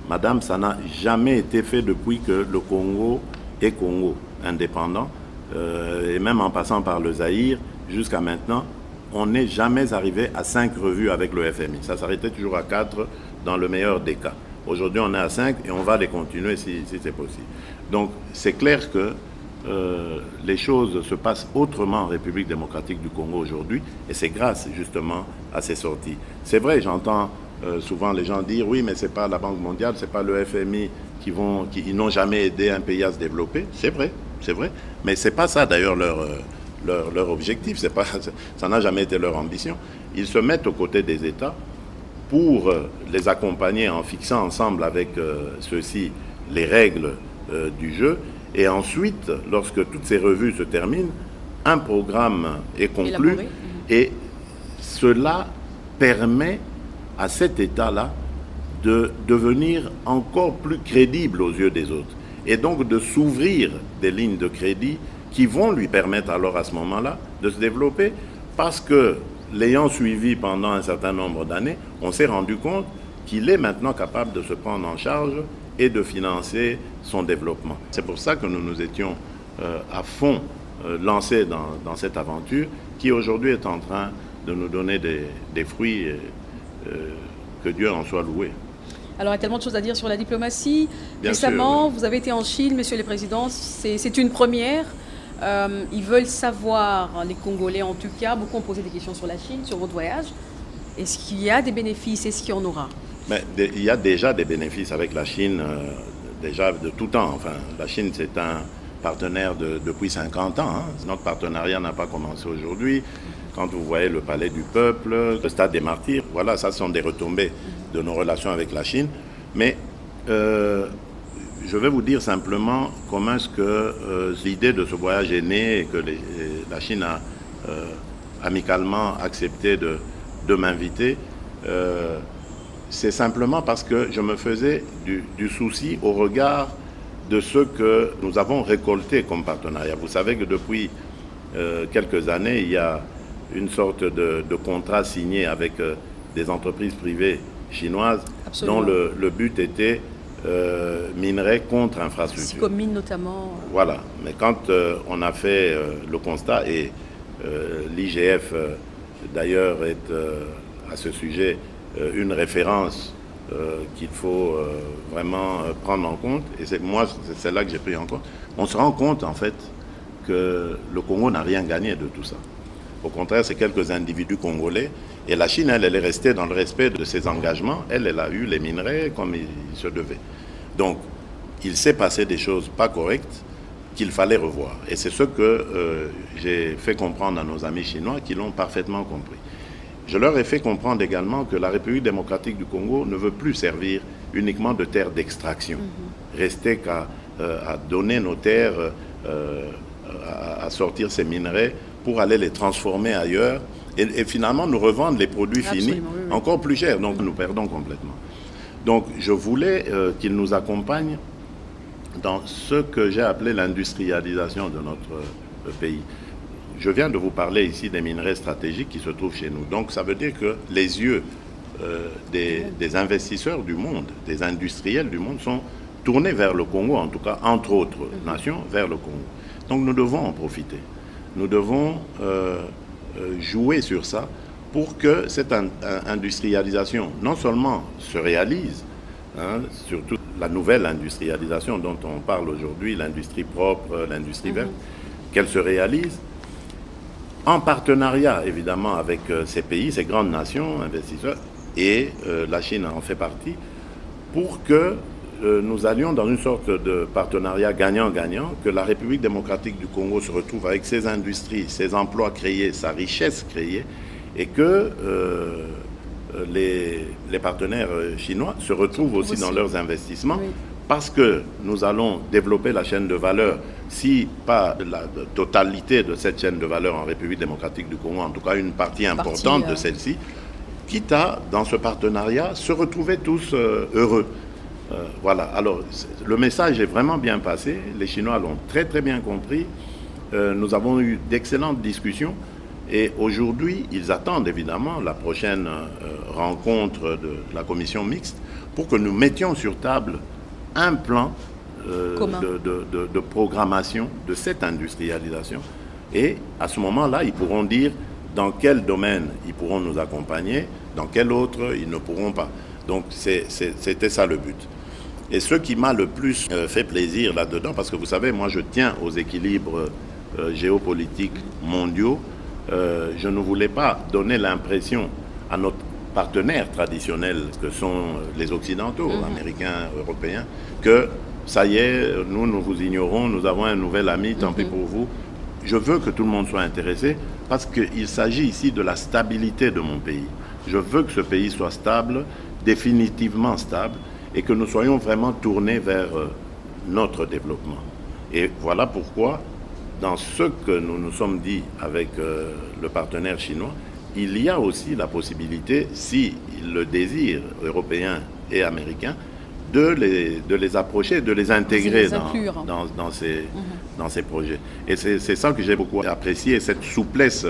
Madame, ça n'a jamais été fait depuis que le Congo est Congo indépendant, et même en passant par le Zaïre jusqu'à maintenant, on n'est jamais arrivé à 5 revues avec le FMI. Ça s'arrêtait toujours à 4 dans le meilleur des cas. Aujourd'hui, on est à 5 et on va les continuer si c'est possible. Donc, c'est clair que les choses se passent autrement en République démocratique du Congo aujourd'hui, et c'est grâce justement à ces sorties. C'est vrai, j'entends souvent les gens dire oui, mais c'est pas la Banque mondiale, c'est pas le FMI qui n'ont jamais aidé un pays à se développer. C'est vrai, mais c'est pas ça d'ailleurs leur objectif, ça n'a jamais été leur ambition. Ils se mettent aux côtés des États pour les accompagner en fixant ensemble avec ceux-ci les règles du jeu. Et ensuite, lorsque toutes ces revues se terminent, un programme est conclu. Et cela permet à cet État-là de devenir encore plus crédible aux yeux des autres. Et donc de s'ouvrir des lignes de crédit qui vont lui permettre alors à ce moment-là de se développer, parce que l'ayant suivi pendant un certain nombre d'années, on s'est rendu compte qu'il est maintenant capable de se prendre en charge et de financer son développement. C'est pour ça que nous nous étions à fond lancés dans cette aventure qui aujourd'hui est en train de nous donner des fruits, que Dieu en soit loué. Alors, il y a tellement de choses à dire sur la diplomatie. Bien récemment, sûr, oui. Vous avez été en Chine, Monsieur le Président, c'est une première. Ils veulent savoir, les Congolais en tout cas, beaucoup ont posé des questions sur la Chine, sur votre voyage. Est-ce qu'il y a des bénéfices? Est-ce qu'il y en aura? Mais il y a déjà des bénéfices avec la Chine, déjà de tout temps. Enfin, la Chine, c'est un partenaire depuis 50 ans. Hein. Notre partenariat n'a pas commencé aujourd'hui. Quand vous voyez le Palais du Peuple, le Stade des Martyrs, voilà, ça sont des retombées de nos relations avec la Chine. Mais je vais vous dire simplement comment est-ce que l'idée de ce voyage est née et que la Chine a amicalement accepté de m'inviter. C'est simplement parce que je me faisais du souci au regard de ce que nous avons récolté comme partenariat. Vous savez que depuis quelques années, il y a une sorte de contrat signé avec des entreprises privées chinoises. Absolument. Dont le but était minerai contre infrastructure. Sicomine notamment. Voilà, mais quand on a fait le constat, et l'IGF d'ailleurs est à ce sujet une référence qu'il faut vraiment prendre en compte, et c'est là que j'ai pris en compte, on se rend compte en fait que le Congo n'a rien gagné de tout ça. Au contraire, c'est quelques individus congolais. Et la Chine, elle est restée dans le respect de ses engagements. Elle a eu les minerais comme il se devait. Donc, il s'est passé des choses pas correctes qu'il fallait revoir. Et c'est ce que j'ai fait comprendre à nos amis chinois qui l'ont parfaitement compris. Je leur ai fait comprendre également que la République démocratique du Congo ne veut plus servir uniquement de terre d'extraction. Rester qu'à donner nos terres, à sortir ces minerais pour aller les transformer ailleurs et finalement nous revendre les produits finis encore plus chers. Donc nous perdons complètement. Donc je voulais qu'ils nous accompagnent dans ce que j'ai appelé l'industrialisation de notre pays. Je viens de vous parler ici des minerais stratégiques qui se trouvent chez nous. Donc ça veut dire que les yeux des investisseurs du monde, des industriels du monde sont tournés vers le Congo, en tout cas entre autres nations, vers le Congo. Donc nous devons en profiter. Nous devons jouer sur ça pour que cette industrialisation non seulement se réalise, surtout la nouvelle industrialisation dont on parle aujourd'hui, l'industrie propre, l'industrie verte, qu'elle se réalise en partenariat évidemment avec ces pays, ces grandes nations, investisseurs, et la Chine en fait partie, pour que nous allions dans une sorte de partenariat gagnant-gagnant, que la République démocratique du Congo se retrouve avec ses industries, ses emplois créés, sa richesse créée, et que les partenaires chinois se retrouvent aussi dans leurs investissements, parce que nous allons développer la chaîne de valeur, si pas la totalité de cette chaîne de valeur en République démocratique du Congo, en tout cas une partie importante de celle-ci, quitte à, dans ce partenariat, se retrouver tous heureux. Voilà, alors le message est vraiment bien passé, les Chinois l'ont très très bien compris, nous avons eu d'excellentes discussions et aujourd'hui ils attendent évidemment la prochaine rencontre de la commission mixte pour que nous mettions sur table un plan de programmation de cette industrialisation et à ce moment-là ils pourront dire dans quel domaine ils pourront nous accompagner, dans quel autre ils ne pourront pas. Donc c'était ça le but. Et ce qui m'a le plus fait plaisir là-dedans, parce que vous savez, moi je tiens aux équilibres géopolitiques mondiaux, je ne voulais pas donner l'impression à notre partenaires traditionnels que sont les Occidentaux, américains, européens, que ça y est, nous vous ignorons, nous avons un nouvel ami, tant pis pour vous. Je veux que tout le monde soit intéressé parce qu'il s'agit ici de la stabilité de mon pays. Je veux que ce pays soit stable, définitivement stable, et que nous soyons vraiment tournés vers notre développement. Et voilà pourquoi, dans ce que nous nous sommes dit avec le partenaire chinois, il y a aussi la possibilité, s'ils le désirent, européens et américains, de les approcher, de les intégrer dans ces projets. Et c'est ça que j'ai beaucoup apprécié, cette souplesse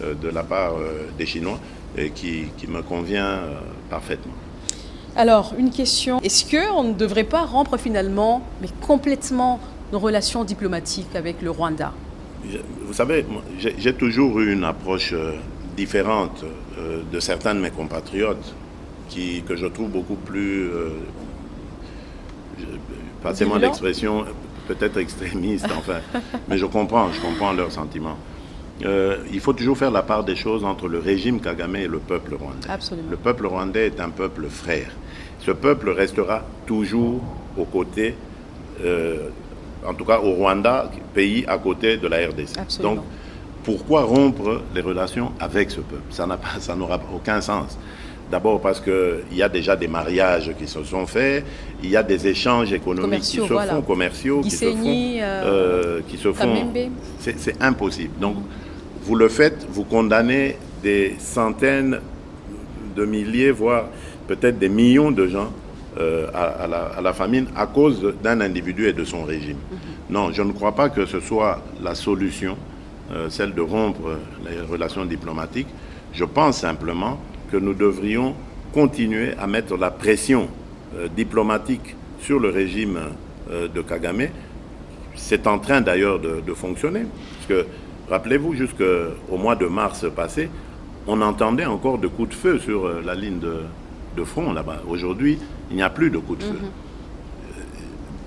de la part des Chinois qui me convient parfaitement. Alors, une question. Est-ce qu'on ne devrait pas rompre finalement, mais complètement, nos relations diplomatiques avec le Rwanda? Vous savez, j'ai toujours eu une approche différente de certains de mes compatriotes que je trouve beaucoup plus, passez-moi l'expression, peut-être extrémiste, enfin, mais je comprends leurs sentiments. Il faut toujours faire la part des choses entre le régime Kagame et le peuple rwandais. Absolument. Le peuple rwandais est un peuple frère. Ce peuple restera toujours aux côtés, en tout cas au Rwanda, pays à côté de la RDC. Absolument. Donc, pourquoi rompre les relations avec ce peuple? Ça n'aura aucun sens. D'abord parce qu'il y a déjà des mariages qui se sont faits, il y a des échanges économiques qui se font, commerciaux qui se font. C'est impossible. Donc, vous le faites, vous condamnez des centaines de milliers, voire peut-être des millions de gens à la famine à cause d'un individu et de son régime. Non, je ne crois pas que ce soit la solution, celle de rompre les relations diplomatiques. Je pense simplement que nous devrions continuer à mettre la pression diplomatique sur le régime de Kagame. C'est en train d'ailleurs de fonctionner. Parce que, rappelez-vous, jusqu'au mois de mars passé, on entendait encore de coups de feu sur la ligne de front là-bas. Aujourd'hui, il n'y a plus de coups de feu.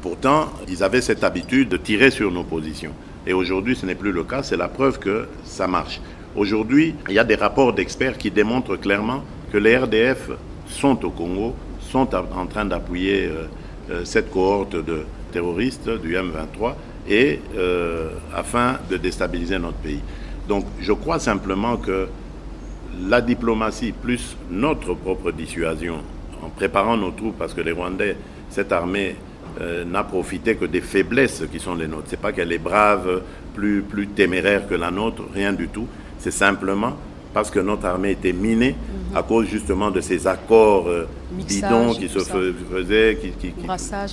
Pourtant, ils avaient cette habitude de tirer sur nos positions. Et aujourd'hui, ce n'est plus le cas. C'est la preuve que ça marche. Aujourd'hui, il y a des rapports d'experts qui démontrent clairement que les RDF sont au Congo, sont en train d'appuyer cette cohorte de terroristes du M23 et afin de déstabiliser notre pays. Donc, je crois simplement que la diplomatie plus notre propre dissuasion, en préparant nos troupes, parce que les Rwandais, cette armée n'a profité que des faiblesses qui sont les nôtres. Ce n'est pas qu'elle est brave, plus téméraire que la nôtre, rien du tout. C'est simplement parce que notre armée était minée à cause justement de ces accords bidons qui se faisaient, qui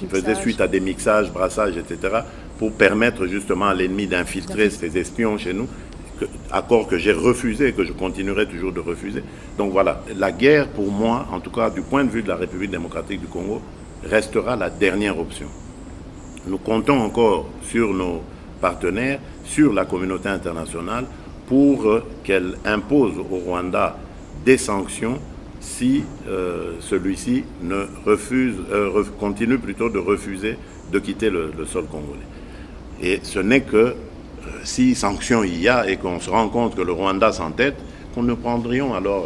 faisaient suite à des mixages, brassages, etc., pour permettre justement à l'ennemi d'infiltrer ses espions chez nous, accord que j'ai refusé et que je continuerai toujours de refuser. Donc voilà, la guerre pour moi, en tout cas du point de vue de la République démocratique du Congo, restera la dernière option. Nous comptons encore sur nos partenaires, sur la communauté internationale, pour qu'elle impose au Rwanda des sanctions si celui-ci ne continue plutôt de refuser de quitter le sol congolais. Et ce n'est que si sanctions il y a et qu'on se rend compte que le Rwanda s'entête, qu'on nous prendrions alors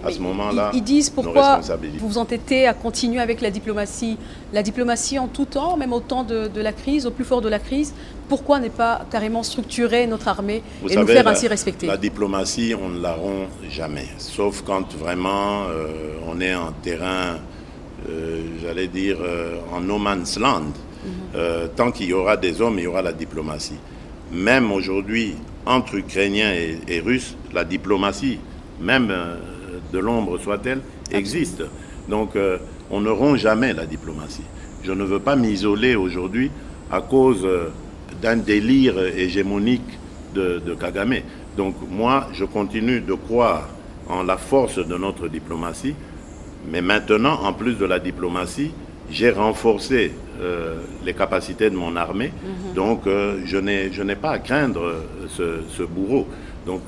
à ce moment-là ils disent pourquoi vous vous entêtez à continuer avec la diplomatie en tout temps, même au temps de la crise, au plus fort de la crise. Pourquoi ne pas carrément structurer notre armée et nous faire ainsi respecter? La diplomatie, on ne la rompt jamais, sauf quand vraiment on est en terrain, j'allais dire, en no man's land. Tant qu'il y aura des hommes, il y aura la diplomatie. Même aujourd'hui, entre Ukrainiens et Russes, la diplomatie, même de l'ombre soit-elle, existe. Donc on ne rompt jamais la diplomatie. Je ne veux pas m'isoler aujourd'hui à cause d'un délire hégémonique de Kagame. Donc moi, je continue de croire en la force de notre diplomatie, mais maintenant, en plus de la diplomatie, j'ai renforcé les capacités de mon armée, donc je n'ai pas à craindre ce bourreau. Donc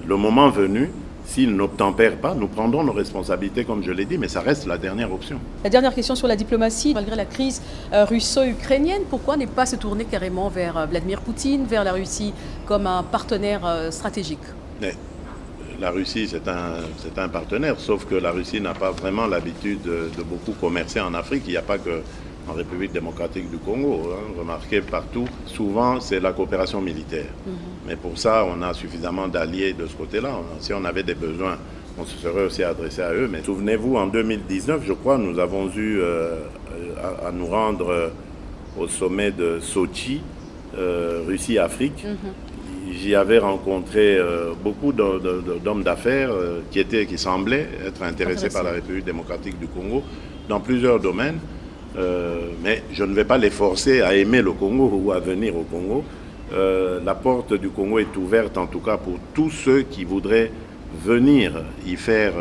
le moment venu, s'il n'obtempère pas, nous prendrons nos responsabilités, comme je l'ai dit, mais ça reste la dernière option. La dernière question sur la diplomatie, malgré la crise russo-ukrainienne, pourquoi ne pas se tourner carrément vers Vladimir Poutine, vers la Russie, comme un partenaire stratégique? La Russie, c'est un partenaire, sauf que la Russie n'a pas vraiment l'habitude de beaucoup commercer en Afrique. Il n'y a pas que en République démocratique du Congo. Remarquez partout, souvent, c'est la coopération militaire. Mais pour ça, on a suffisamment d'alliés de ce côté-là. Si on avait des besoins, on se serait aussi adressé à eux. Mais souvenez-vous, en 2019, je crois, nous avons eu à nous rendre au sommet de Sochi, Russie-Afrique. J'y avais rencontré beaucoup d'hommes d'affaires qui semblaient être intéressés par la République démocratique du Congo dans plusieurs domaines. Mais je ne vais pas les forcer à aimer le Congo ou à venir au Congo. La porte du Congo est ouverte en tout cas pour tous ceux qui voudraient venir y faire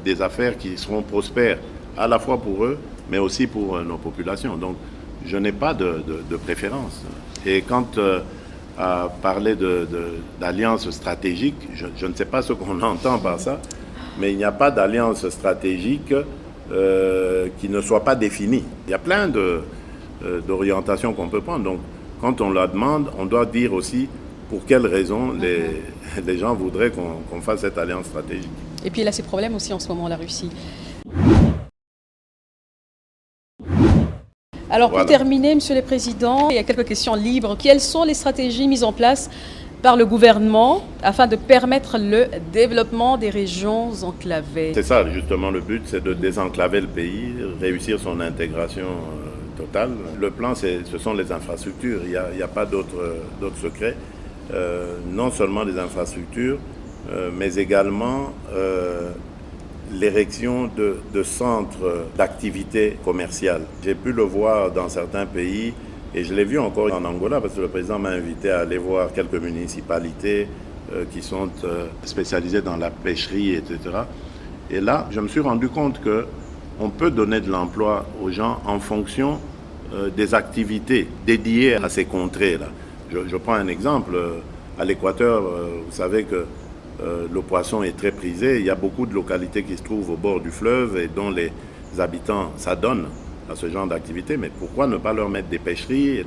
des affaires qui seront prospères à la fois pour eux, mais aussi pour nos populations. Donc je n'ai pas de préférence. Et quand à parler d'alliance stratégique, je ne sais pas ce qu'on entend par ça, mais il n'y a pas d'alliance stratégique qui ne soit pas définie. Il y a plein d'orientations qu'on peut prendre. Donc, quand on la demande, on doit dire aussi pour quelles raisons les gens voudraient qu'on fasse cette alliance stratégique. Et puis, elle a ses problèmes aussi en ce moment, la Russie. Alors, pour terminer, Monsieur le Président, il y a quelques questions libres. Quelles sont les stratégies mises en place par le gouvernement afin de permettre le développement des régions enclavées? C'est ça, justement, le but, c'est de désenclaver le pays, réussir son intégration totale. Le plan, ce sont les infrastructures. Il n'y a pas d'autres secrets. Non seulement les infrastructures, mais également l'érection de centres d'activité commerciale. J'ai pu le voir dans certains pays et je l'ai vu encore en Angola parce que le président m'a invité à aller voir quelques municipalités qui sont spécialisées dans la pêcherie, etc. Et là, je me suis rendu compte qu'on peut donner de l'emploi aux gens en fonction des activités dédiées à ces contrées-là. Je prends un exemple. À l'Équateur, vous savez que le poisson est très prisé. Il y a beaucoup de localités qui se trouvent au bord du fleuve et dont les habitants s'adonnent à ce genre d'activité. Mais pourquoi ne pas leur mettre des pêcheries?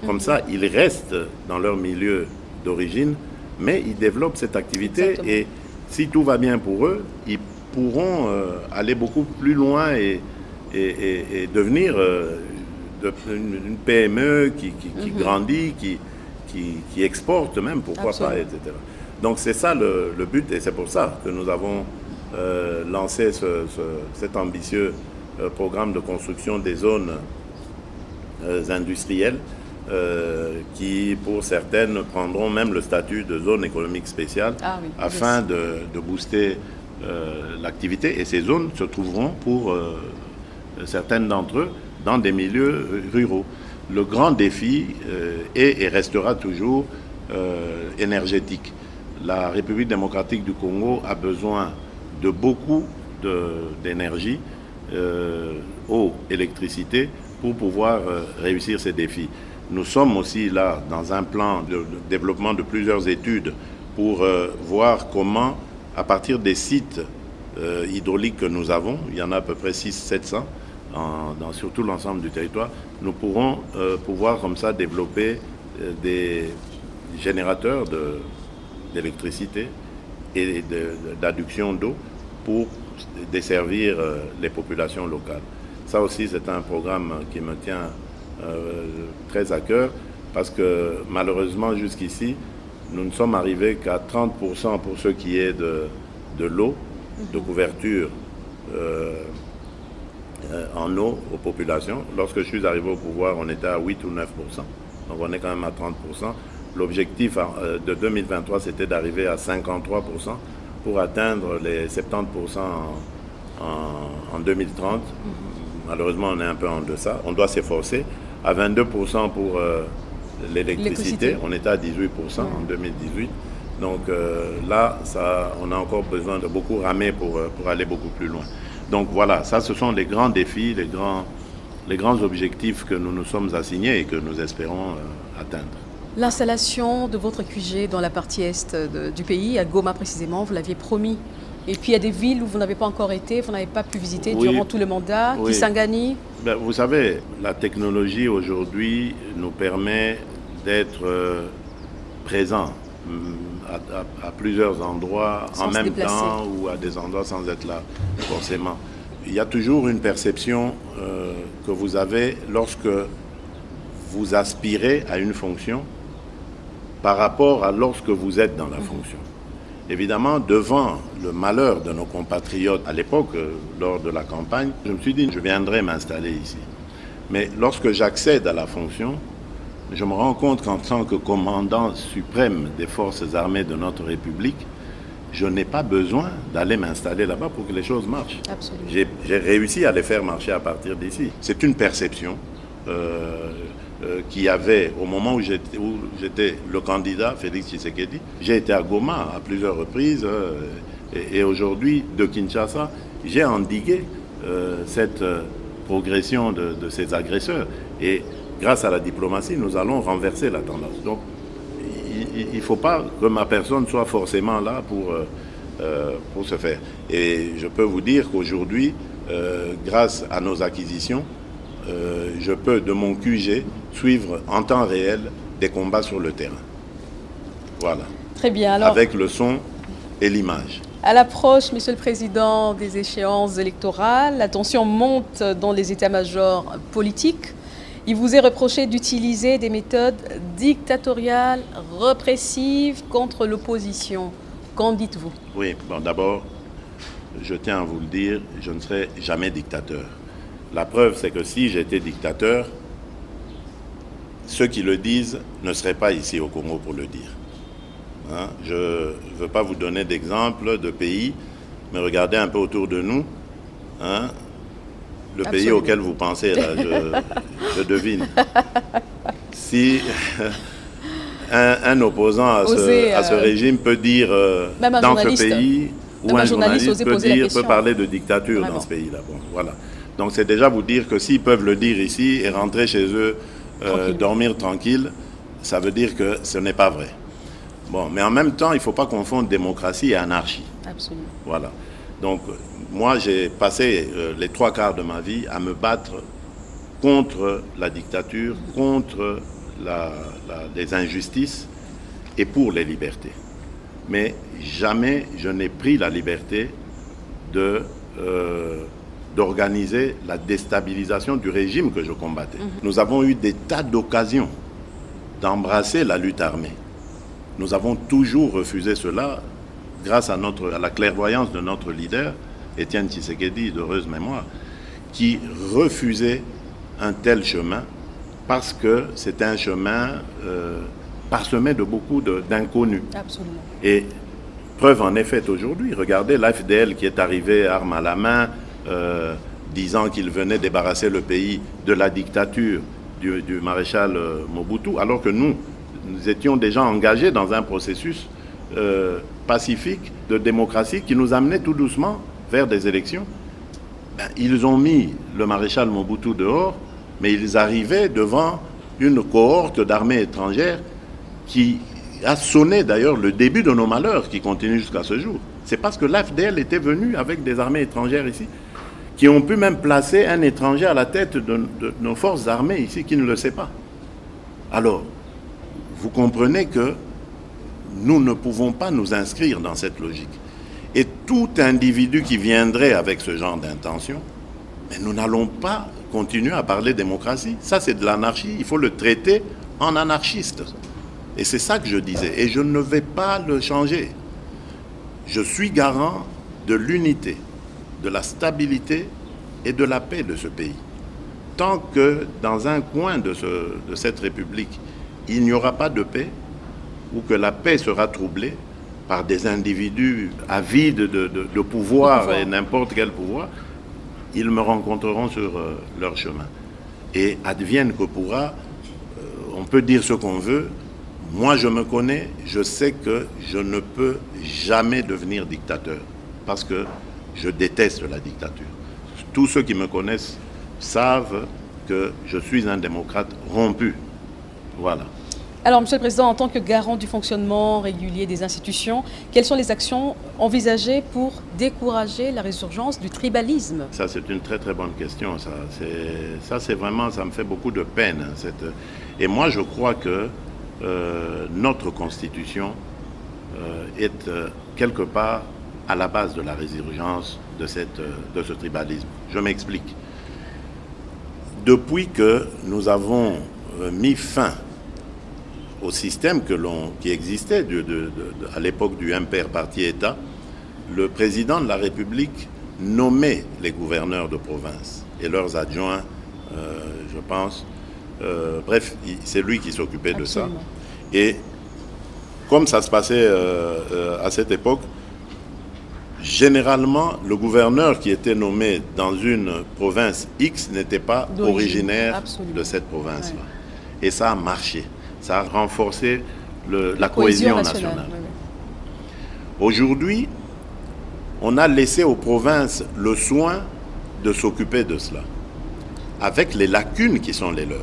Comme ça, ils restent dans leur milieu d'origine, mais ils développent cette activité. Exactement. Et si tout va bien pour eux, ils pourront aller beaucoup plus loin et devenir une PME qui grandit, qui exporte même, pourquoi pas, etc. Donc c'est ça le but et c'est pour ça que nous avons lancé cet ambitieux programme de construction des zones industrielles qui, pour certaines, prendront même le statut de zone économique spéciale afin de booster l'activité. Et ces zones se trouveront, pour certaines d'entre eux, dans des milieux ruraux. Le grand défi est et restera toujours énergétique. La République démocratique du Congo a besoin de beaucoup d'énergie, eau, électricité, pour pouvoir réussir ces défis. Nous sommes aussi là dans un plan de développement de plusieurs études pour voir comment, à partir des sites hydrauliques que nous avons, il y en a à peu près 600-700 sur tout l'ensemble du territoire, nous pourrons pouvoir comme ça développer des générateurs d'électricité et d'adduction d'eau pour desservir les populations locales. Ça aussi, c'est un programme qui me tient très à cœur parce que malheureusement, jusqu'ici, nous ne sommes arrivés qu'à 30% pour ce qui est de l'eau, de couverture en eau aux populations. Lorsque je suis arrivé au pouvoir, on était à 8 ou 9%. Donc on est quand même à 30%. L'objectif de 2023, c'était d'arriver à 53% pour atteindre les 70% en 2030. Malheureusement, on est un peu en deçà. On doit s'efforcer. À 22% pour l'électricité. On était à 18% en 2018. Donc là, on a encore besoin de beaucoup ramer pour aller beaucoup plus loin. Donc voilà, ça, ce sont les grands défis, les grands objectifs que nous nous sommes assignés et que nous espérons atteindre. L'installation de votre QG dans la partie est du pays, à Goma précisément, vous l'aviez promis. Et puis il y a des villes où vous n'avez pas encore été, vous n'avez pas pu visiter durant tout le mandat, Kisangani. Vous savez, la technologie aujourd'hui nous permet d'être présents à plusieurs endroits en même temps ou à des endroits sans être là forcément. Il y a toujours une perception que vous avez lorsque vous aspirez à une fonction par rapport à lorsque vous êtes dans la fonction. Évidemment, devant le malheur de nos compatriotes à l'époque, lors de la campagne, je me suis dit, je viendrai m'installer ici. Mais lorsque j'accède à la fonction, je me rends compte qu'en tant que commandant suprême des forces armées de notre République, je n'ai pas besoin d'aller m'installer là-bas pour que les choses marchent. Absolument. J'ai réussi à les faire marcher à partir d'ici. C'est une perception qu'il y avait au moment où j'étais le candidat, Félix Tshisekedi. J'ai été à Goma à plusieurs reprises et aujourd'hui, de Kinshasa, j'ai endigué cette progression de ces agresseurs. Et grâce à la diplomatie, nous allons renverser la tendance. Donc, il ne faut pas que ma personne soit forcément là pour ce faire. Et je peux vous dire qu'aujourd'hui, grâce à nos acquisitions, je peux, de mon QG, suivre en temps réel des combats sur le terrain. Voilà. Très bien. Alors, avec le son et l'image. À l'approche, Monsieur le Président, des échéances électorales, la tension monte dans les états-majors politiques. Il vous est reproché d'utiliser des méthodes dictatoriales, répressives contre l'opposition. Qu'en dites-vous? Oui, bon, d'abord, je tiens à vous le dire, je ne serai jamais dictateur. La preuve, c'est que si j'étais dictateur, ceux qui le disent ne seraient pas ici au Congo pour le dire. Hein? Je ne veux pas vous donner d'exemple de pays, mais regardez un peu autour de nous. Hein? Le pays auquel vous pensez, là, je devine. Si un opposant à ce régime peut dire dans ce pays, ou un journaliste peut parler de dictature dans ce pays-là. Bon, voilà. Donc c'est déjà vous dire que s'ils peuvent le dire ici et rentrer chez eux, dormir tranquille, ça veut dire que ce n'est pas vrai. Bon, mais en même temps, il ne faut pas confondre démocratie et anarchie. Absolument. Voilà. Donc, moi, j'ai passé les 3/4 de ma vie à me battre contre la dictature, contre les injustices et pour les libertés. Mais jamais je n'ai pris la liberté d'organiser la déstabilisation du régime que je combattais. Nous avons eu des tas d'occasions d'embrasser la lutte armée. Nous avons toujours refusé cela grâce à la clairvoyance de notre leader, Étienne Tshisekedi, d'heureuse mémoire, qui refusait un tel chemin parce que c'est un chemin parsemé de beaucoup d'inconnus. Absolument. Et preuve en est faite aujourd'hui. Regardez l'AFDL qui est arrivé arme à la main, disant qu'il venait débarrasser le pays de la dictature du maréchal Mobutu, alors que nous étions déjà engagés dans un processus pacifique de démocratie qui nous amenait tout doucement vers des élections. Ils ont mis le maréchal Mobutu dehors, mais ils arrivaient devant une cohorte d'armées étrangères qui a sonné d'ailleurs le début de nos malheurs qui continuent jusqu'à ce jour. C'est parce que l'AFDL était venu avec des armées étrangères ici, qui ont pu même placer un étranger à la tête de nos forces armées ici qui ne le sait pas. Alors, vous comprenez que nous ne pouvons pas nous inscrire dans cette logique. Et tout individu qui viendrait avec ce genre d'intention, mais nous n'allons pas continuer à parler démocratie. Ça, c'est de l'anarchie. Il faut le traiter en anarchiste. Et c'est ça que je disais. Et je ne vais pas le changer. Je suis garant de l'unité, de la stabilité et de la paix de ce pays. Tant que dans un coin de cette République, il n'y aura pas de paix, ou que la paix sera troublée par des individus avides de pouvoir et n'importe quel pouvoir, ils me rencontreront sur leur chemin. Et advienne que pourra, on peut dire ce qu'on veut, moi je me connais, je sais que je ne peux jamais devenir dictateur, parce que je déteste la dictature. Tous ceux qui me connaissent savent que je suis un démocrate rompu. Voilà. Alors, Monsieur le Président, en tant que garant du fonctionnement régulier des institutions, quelles sont les actions envisagées pour décourager la résurgence du tribalisme? Ça, c'est une très très bonne question. Ça, c'est vraiment, ça me fait beaucoup de peine. Et moi, je crois que notre Constitution est quelque part à la base de la résurgence de ce tribalisme. Je m'explique. Depuis que nous avons mis fin au système qui existait à l'époque du impair parti-État, le président de la République nommait les gouverneurs de province et leurs adjoints, je pense. Bref, c'est lui qui s'occupait de ça. Et comme ça se passait à cette époque, généralement, le gouverneur qui était nommé dans une province X n'était pas originaire de cette province-là. Ouais. Et ça a marché. Ça a renforcé la cohésion nationale. Oui. Aujourd'hui, on a laissé aux provinces le soin de s'occuper de cela, avec les lacunes qui sont les leurs.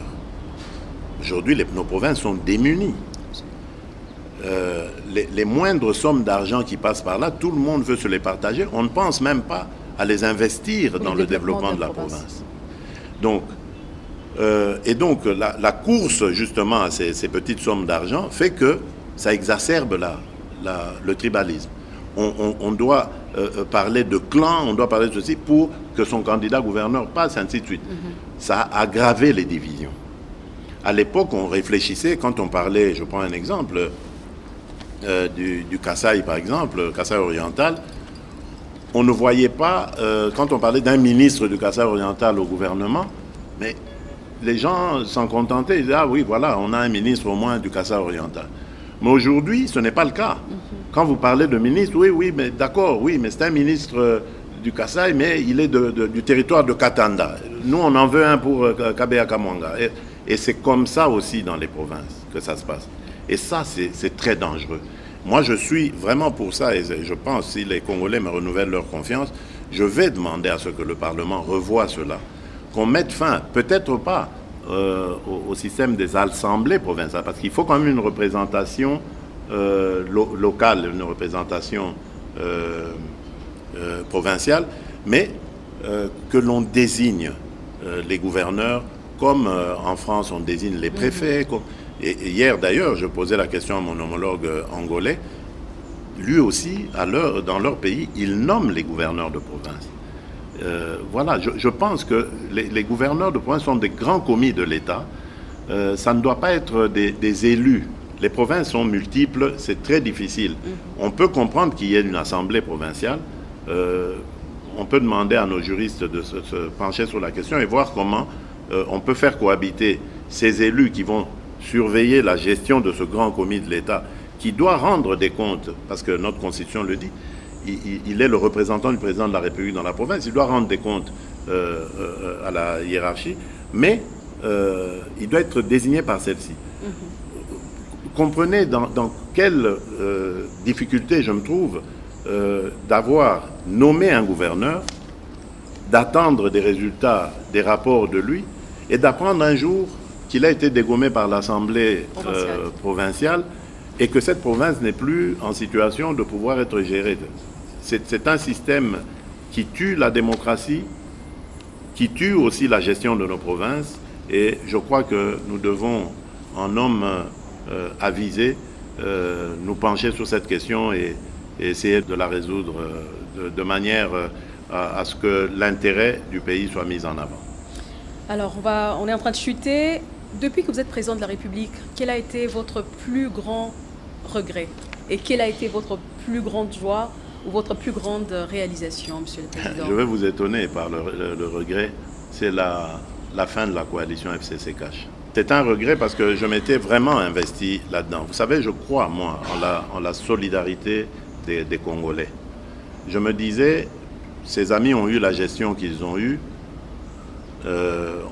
Aujourd'hui, nos provinces sont démunies. Les moindres sommes d'argent qui passent par là, tout le monde veut se les partager. On ne pense même pas à les investir dans le développement de la province. Donc, la course justement à ces petites sommes d'argent fait que ça exacerbe le tribalisme. On doit parler de clan, on doit parler de ceci pour que son candidat gouverneur passe, ainsi de suite. Ça a aggravé les divisions. À l'époque, on réfléchissait, quand on parlait, je prends un exemple, du Kasaï par exemple, Kasaï oriental, on ne voyait pas, quand on parlait d'un ministre du Kasaï oriental au gouvernement, mais les gens s'en contentaient, ils disaient, ah oui, voilà, on a un ministre au moins du Kasaï oriental. Mais aujourd'hui, ce n'est pas le cas. Quand vous parlez de ministre, oui, mais d'accord, oui, mais c'est un ministre du Kasaï, mais il est du territoire de Katanda. Nous, on en veut un pour Kabea Kamwanga. Et c'est comme ça aussi dans les provinces que ça se passe. Et ça, c'est très dangereux. Moi, je suis vraiment pour ça, et je pense, si les Congolais me renouvellent leur confiance, je vais demander à ce que le Parlement revoie cela. Qu'on mette fin, peut-être pas au système des assemblées provinciales, parce qu'il faut quand même une représentation locale, une représentation provinciale, mais que l'on désigne les gouverneurs, comme en France on désigne les préfets. Et hier d'ailleurs, je posais la question à mon homologue angolais, lui aussi, dans leur pays, ils nomment les gouverneurs de province. Voilà, je pense que les gouverneurs de province sont des grands commis de l'État. Ça ne doit pas être des élus Les provinces sont multiples, c'est très difficile. On peut comprendre qu'il y ait une assemblée provinciale. On peut demander à nos juristes de se pencher sur la question et voir comment on peut faire cohabiter ces élus qui vont surveiller la gestion de ce grand commis de l'État, qui doit rendre des comptes, parce que notre Constitution le dit, il est le représentant du président de la République dans la province, il doit rendre des comptes à la hiérarchie, mais il doit être désigné par celle-ci. Comprenez dans quelle difficulté je me trouve d'avoir nommé un gouverneur, d'attendre des résultats, des rapports de lui, et d'apprendre un jour qu'il a été dégommé par l'Assemblée provinciale et que cette province n'est plus en situation de pouvoir être gérée. C'est un système qui tue la démocratie, qui tue aussi la gestion de nos provinces, et je crois que nous devons, en hommes avisés, nous pencher sur cette question et essayer de la résoudre de manière à ce que l'intérêt du pays soit mis en avant. Alors, on est en train de chuter. Depuis que vous êtes président de la République, quel a été votre plus grand regret? Et quelle a été votre plus grande joie ou votre plus grande réalisation, Monsieur le Président? Je vais vous étonner par le regret. C'est la fin de la coalition FCC-CACH. C'est un regret parce que je m'étais vraiment investi là-dedans. Vous savez, je crois, moi, en la solidarité des Congolais. Je me disais, ces amis ont eu la gestion qu'ils ont eue.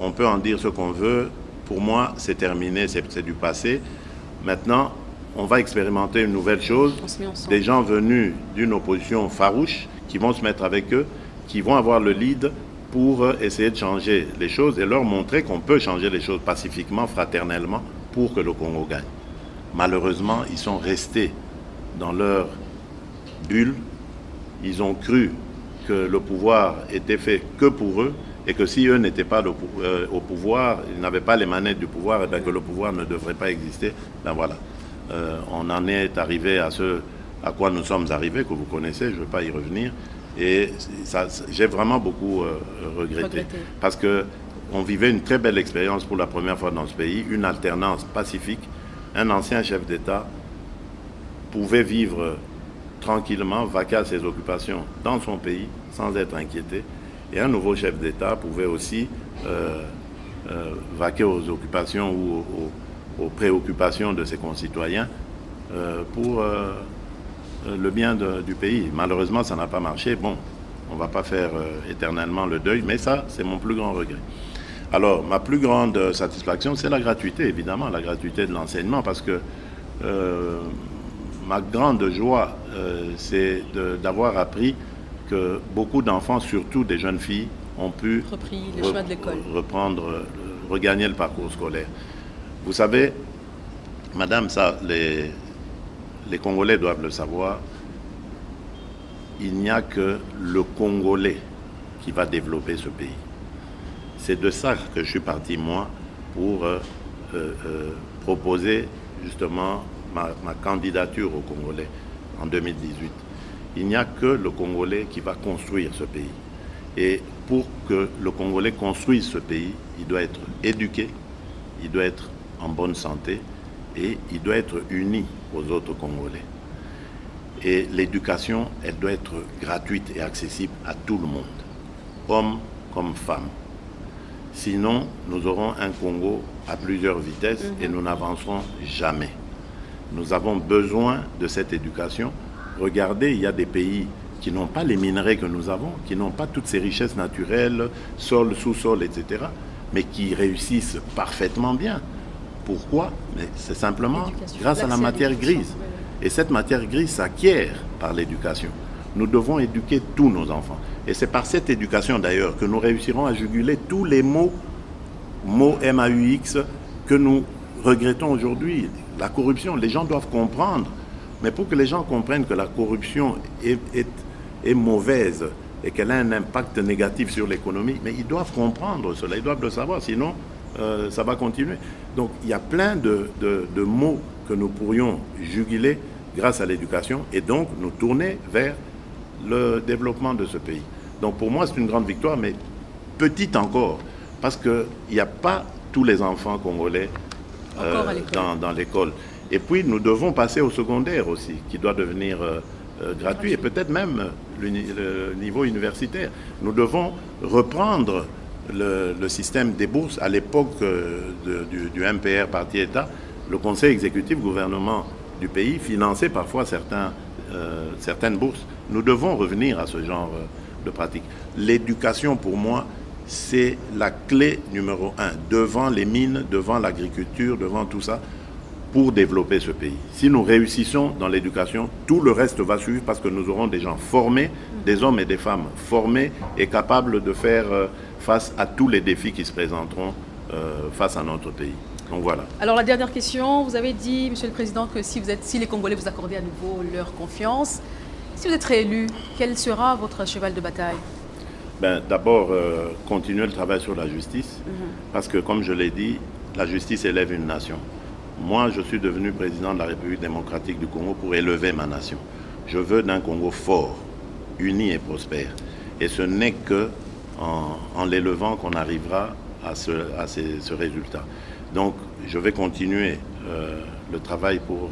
On peut en dire ce qu'on veut. Pour moi, c'est terminé, c'est du passé. Maintenant, on va expérimenter une nouvelle chose. Des gens venus d'une opposition farouche qui vont se mettre avec eux, qui vont avoir le lead pour essayer de changer les choses et leur montrer qu'on peut changer les choses pacifiquement, fraternellement, pour que le Congo gagne. Malheureusement, ils sont restés dans leur bulle. Ils ont cru que le pouvoir était fait que pour eux et que si eux n'étaient pas au pouvoir, ils n'avaient pas les manettes du pouvoir, et bien que le pouvoir ne devrait pas exister. Ben voilà. On en est arrivé à ce à quoi nous sommes arrivés, que vous connaissez, je ne veux pas y revenir. Et j'ai vraiment beaucoup regretté. Parce qu'on vivait une très belle expérience pour la première fois dans ce pays, une alternance pacifique. Un ancien chef d'État pouvait vivre tranquillement, vaquer à ses occupations dans son pays, sans être inquiété. Et un nouveau chef d'État pouvait aussi vaquer aux occupations ou aux préoccupations de ses concitoyens pour le bien du pays. Malheureusement, ça n'a pas marché. Bon, on ne va pas faire éternellement le deuil, mais ça, c'est mon plus grand regret. Alors, ma plus grande satisfaction, c'est la gratuité, évidemment, la gratuité de l'enseignement, parce que ma grande joie, c'est d'avoir appris que beaucoup d'enfants, surtout des jeunes filles, ont pu regagner le parcours scolaire. Vous savez, madame, ça, les Congolais doivent le savoir, il n'y a que le Congolais qui va développer ce pays. C'est de ça que je suis parti, moi, pour proposer justement ma candidature au Congolais en 2018. Il n'y a que le Congolais qui va construire ce pays. Et pour que le Congolais construise ce pays, il doit être éduqué, il doit être en bonne santé et il doit être uni aux autres Congolais. Et l'éducation, elle doit être gratuite et accessible à tout le monde, hommes comme femmes. Sinon, nous aurons un Congo à plusieurs vitesses et nous n'avancerons jamais. Nous avons besoin de cette éducation. Regardez, il y a des pays qui n'ont pas les minerais que nous avons, qui n'ont pas toutes ces richesses naturelles, sol, sous-sol, etc., mais qui réussissent parfaitement bien. Pourquoi? Mais c'est simplement grâce à la matière grise. Et cette matière grise s'acquiert par l'éducation. Nous devons éduquer tous nos enfants. Et c'est par cette éducation d'ailleurs que nous réussirons à juguler tous les mots MAUX que nous regrettons aujourd'hui. La corruption, les gens doivent comprendre. Mais pour que les gens comprennent que la corruption est mauvaise et qu'elle a un impact négatif sur l'économie, mais ils doivent comprendre cela, ils doivent le savoir, sinon ça va continuer. Donc il y a plein de mots que nous pourrions juguler grâce à l'éducation et donc nous tourner vers le développement de ce pays. Donc pour moi c'est une grande victoire, mais petite encore, parce qu'il n'y a pas tous les enfants congolais dans l'école. Et puis nous devons passer au secondaire aussi, qui doit devenir gratuit, et peut-être même le niveau universitaire. Nous devons reprendre le système des bourses. À l'époque du MPR, parti État, le conseil exécutif gouvernement du pays finançait parfois certaines bourses. Nous devons revenir à ce genre de pratique. L'éducation, pour moi, c'est la clé numéro 1, devant les mines, devant l'agriculture, devant tout ça, pour développer ce pays. Si nous réussissons dans l'éducation, tout le reste va suivre parce que nous aurons des gens formés, des hommes et des femmes formés et capables de faire face à tous les défis qui se présenteront face à notre pays. Donc voilà. Alors la dernière question, vous avez dit, Monsieur le Président, que si les Congolais vous accordaient à nouveau leur confiance, si vous êtes réélu, quel sera votre cheval de bataille? D'abord, continuer le travail sur la justice, parce que comme je l'ai dit, la justice élève une nation. Moi, je suis devenu président de la République démocratique du Congo pour élever ma nation. Je veux d'un Congo fort, uni et prospère. Et ce n'est qu'en l'élevant qu'on arrivera à ce résultat. Donc, je vais continuer le travail pour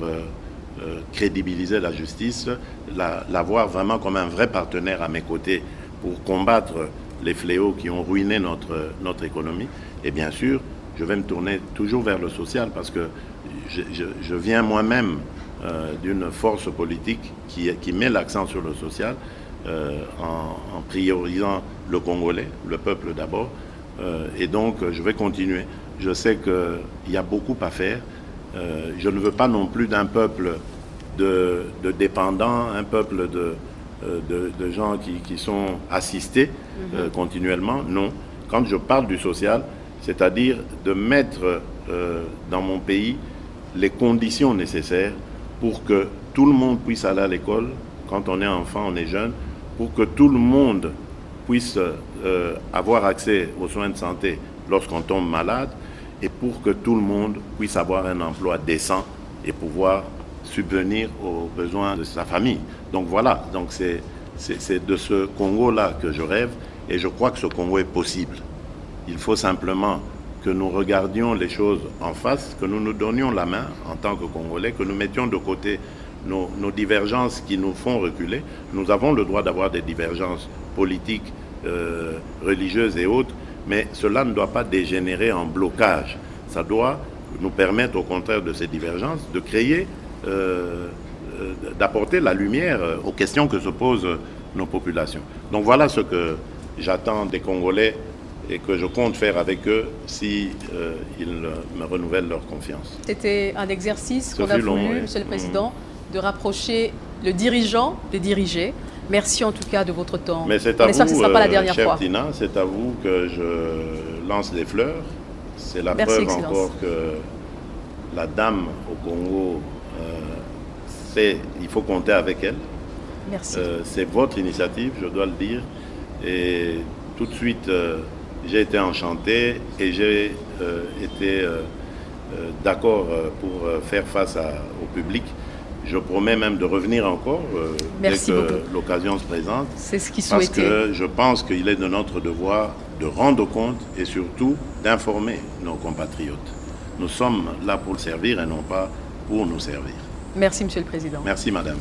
crédibiliser la justice, la voir vraiment comme un vrai partenaire à mes côtés pour combattre les fléaux qui ont ruiné notre économie. Et bien sûr, je vais me tourner toujours vers le social parce que je viens moi-même d'une force politique qui met l'accent sur le social en priorisant le Congolais, le peuple d'abord. Et donc, je vais continuer. Je sais qu'il y a beaucoup à faire. Je ne veux pas non plus d'un peuple de dépendants, un peuple de gens qui sont assistés continuellement. Non. Quand je parle du social, c'est-à-dire de mettre dans mon pays les conditions nécessaires pour que tout le monde puisse aller à l'école, quand on est enfant, on est jeune, pour que tout le monde puisse avoir accès aux soins de santé lorsqu'on tombe malade, et pour que tout le monde puisse avoir un emploi décent et pouvoir subvenir aux besoins de sa famille. Donc voilà, donc c'est de ce Congo-là que je rêve, et je crois que ce Congo est possible. Il faut simplement que nous regardions les choses en face, que nous nous donnions la main en tant que Congolais, que nous mettions de côté nos divergences qui nous font reculer. Nous avons le droit d'avoir des divergences politiques, religieuses et autres, mais cela ne doit pas dégénérer en blocage. Ça doit nous permettre, au contraire de ces divergences, de créer, d'apporter la lumière aux questions que se posent nos populations. Donc voilà ce que j'attends des Congolais et que je compte faire avec eux si ils me renouvellent leur confiance. C'était un exercice qu'on a voulu, Monsieur le Président, de rapprocher le dirigeant des dirigés. Merci en tout cas de votre temps. Mais c'est à vous, que ce ne sera pas la dernière fois. Tina, c'est à vous que je lance les fleurs. C'est la Merci, preuve Excellence. encore que la dame au Congo, il faut compter avec elle. Merci. C'est votre initiative, je dois le dire. Et tout de suite, j'ai été enchanté et j'ai été d'accord pour faire face au public. Je promets même de revenir encore dès que l'occasion se présente. C'est ce qu'il souhaitait. Parce que je pense qu'il est de notre devoir de rendre compte et surtout d'informer nos compatriotes. Nous sommes là pour le servir et non pas pour nous servir. Merci, Monsieur le Président. Merci, Madame.